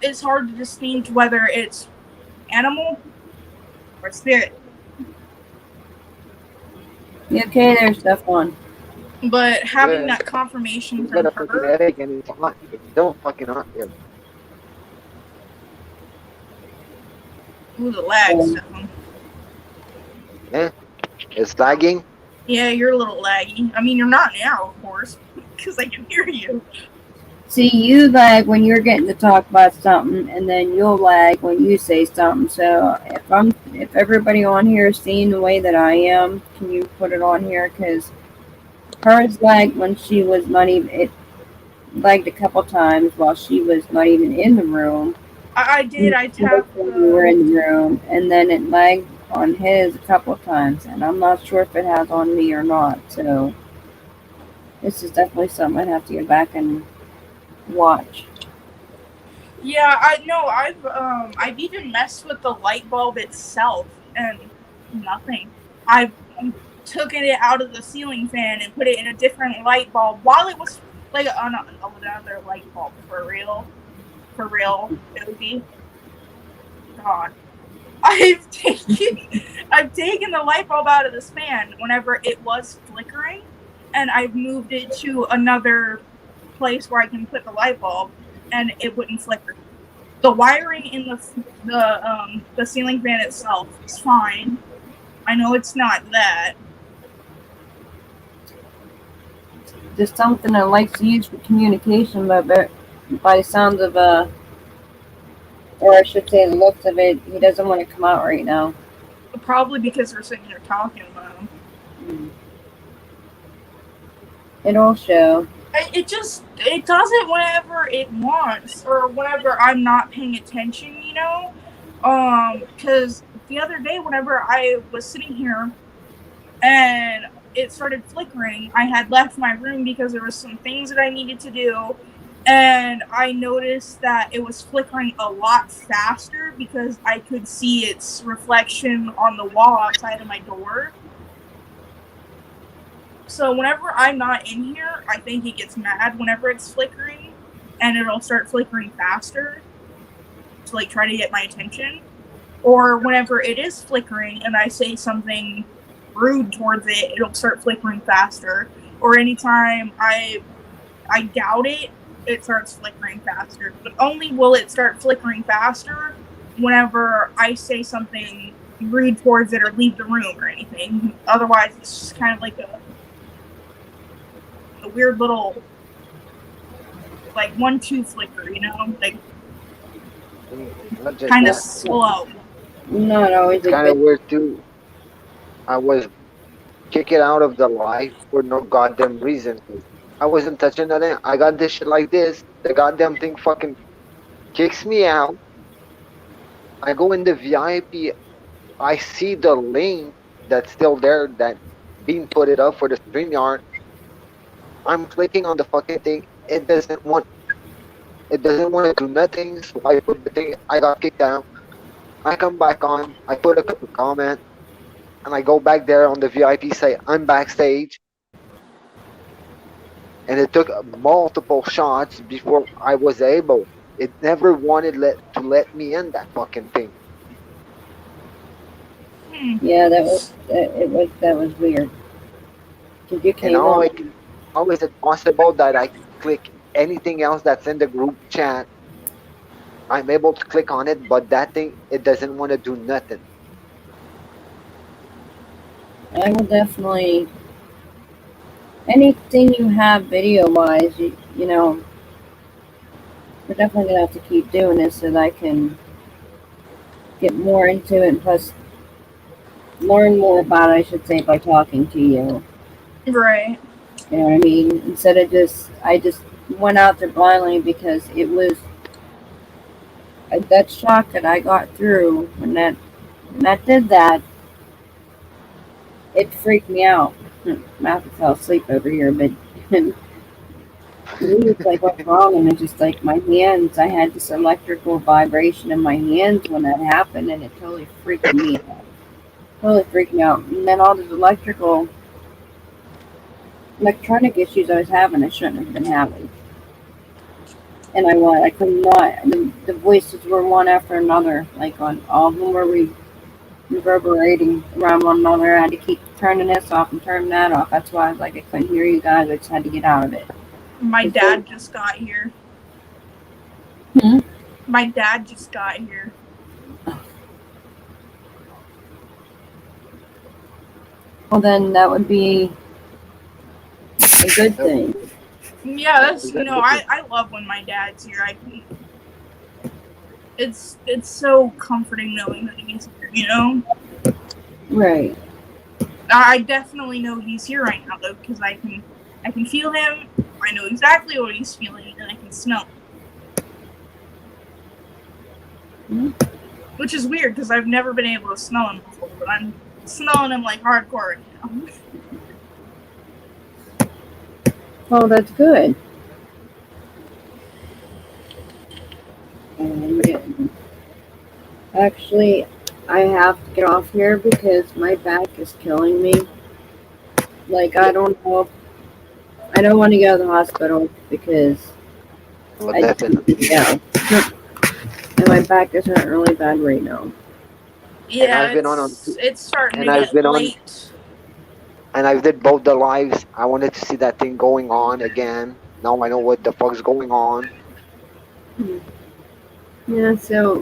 S3: it's hard to distinguish whether it's animal or spirit.
S1: You okay there, Stefan?
S3: But having
S2: Yeah.
S3: that confirmation
S2: You
S3: from
S2: got a fucking
S3: her,
S2: headache and it's hot. It's still fucking hot. Yeah.
S3: ooh, the lag stuff.
S2: It's lagging.
S3: Yeah, you're a little laggy. I mean, you're not now, of course, because I can hear you.
S1: See, you lag when you're getting to talk about something, and then you'll lag when you say something. So if everybody on here is seeing the way that I am, can you put it on here? Because hers lagged when she was not even. It lagged a couple times while she was not even in the room.
S3: I did. I tapped
S1: When we were in the room, and then it lagged on his a couple times, and I'm not sure if it has on me or not. So this is definitely something I'd have to get back and watch.
S3: Yeah, I know. I've even messed with the light bulb itself, and nothing. I've taken it out of the ceiling fan and put it in a different light bulb while it was like another light bulb for real, Josie. God, I've taken the light bulb out of this fan whenever it was flickering, and I've moved it to another place where I can put the light bulb, and it wouldn't flicker. The wiring in the ceiling fan itself is fine. I know it's not that.
S1: Just something I like to use for communication, but by the sounds of or I should say the looks of it, he doesn't want to come out right now.
S3: Probably because we're sitting here talking about them.
S1: It'll show.
S3: It does it whenever it wants, or whenever I'm not paying attention, you know? Because the other day, whenever I was sitting here and it started flickering, I had left my room because there was some things that I needed to do, and I noticed that it was flickering a lot faster because I could see its reflection on the wall outside of my door. So whenever I'm not in here, I think it gets mad whenever it's flickering, and it'll start flickering faster to like try to get my attention. Or whenever it is flickering and I say something rude towards it, it'll start flickering faster. Or anytime I doubt it, it starts flickering faster. But only will it start flickering faster whenever I say something rude towards it or leave the room or anything. Otherwise, it's just kind of like a weird little like 1-2 flicker, you know, like kind of slow.
S1: Not always.
S2: Kind of weird too. I was kicked out of the life for no goddamn reason. I wasn't touching nothing. I got this shit like this. The goddamn thing fucking kicks me out. I go in the VIP. I see the link that's still there that being put it up for the StreamYard. I'm clicking on the fucking thing. It doesn't want to do nothing. So I put the thing. I got kicked out. I come back on. I put a couple comment and I go back there on the VIP. Say I'm backstage, and it took multiple shots before I was able. It never wanted to let me in that fucking thing.
S1: Yeah, that was weird. Cause you
S2: And
S1: came on.
S2: how is it possible that I click anything else that's in the group chat? I'm able to click on it, but that thing it doesn't want to do nothing.
S1: I will definitely anything you have video wise. You know, we're definitely gonna have to keep doing this so that I can get more into it, and plus learn more about it. I should say by talking to you.
S3: Right.
S1: You know what I mean? Instead of I just went out there blindly because it was that shock that I got through when that did that. It freaked me out. Matthew fell asleep over here, but he was like, "What's wrong?" And it's just like my hands. I had this electrical vibration in my hands when that happened, and it totally freaked me out. Totally freaked me out. And then all these electronic issues I was having, I shouldn't have been having. And I could not. The voices were one after another, like on all of them were reverberating around one another. I had to keep turning this off and turning that off. That's why I was like, I couldn't hear you guys. I just had to get out of it.
S3: My dad just got here.
S1: Hmm?
S3: My dad just got here.
S1: Well, then that would be a good thing.
S3: Yeah, that's I love when my dad's here. I can. It's so comforting knowing that he's here. You know.
S1: Right.
S3: I definitely know he's here right now though, because I can feel him. I know exactly what he's feeling, and I can smell it.
S1: Mm-hmm.
S3: Which is weird because I've never been able to smell him before, but I'm smelling him like hardcore right now.
S1: Oh, that's good. And actually, I have to get off here because my back is killing me. Like, I don't know. I don't want to go to the hospital because
S2: Well, definitely.
S1: yeah. And my back is hurting really bad right now.
S2: And
S3: Yeah,
S2: I've been
S3: it's starting
S2: and
S3: to
S2: I've
S3: get
S2: been on,
S3: late.
S2: and I've did both the lives. I wanted to see that thing going on again. Now I know what the fuck's going on.
S1: Yeah, so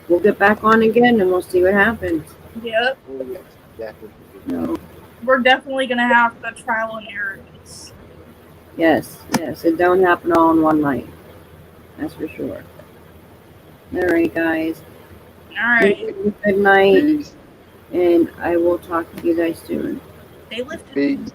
S1: we'll get back on again and we'll see what happens.
S3: Yep.
S2: Oh, yes, definitely.
S1: So,
S3: We're definitely gonna have to trial and error this.
S1: yes, it don't happen all in one night. That's for sure. All right, guys.
S3: All right.
S1: Good night,
S2: Peace.
S1: and I will talk to you guys soon.
S3: Stay lifted.
S2: Peace.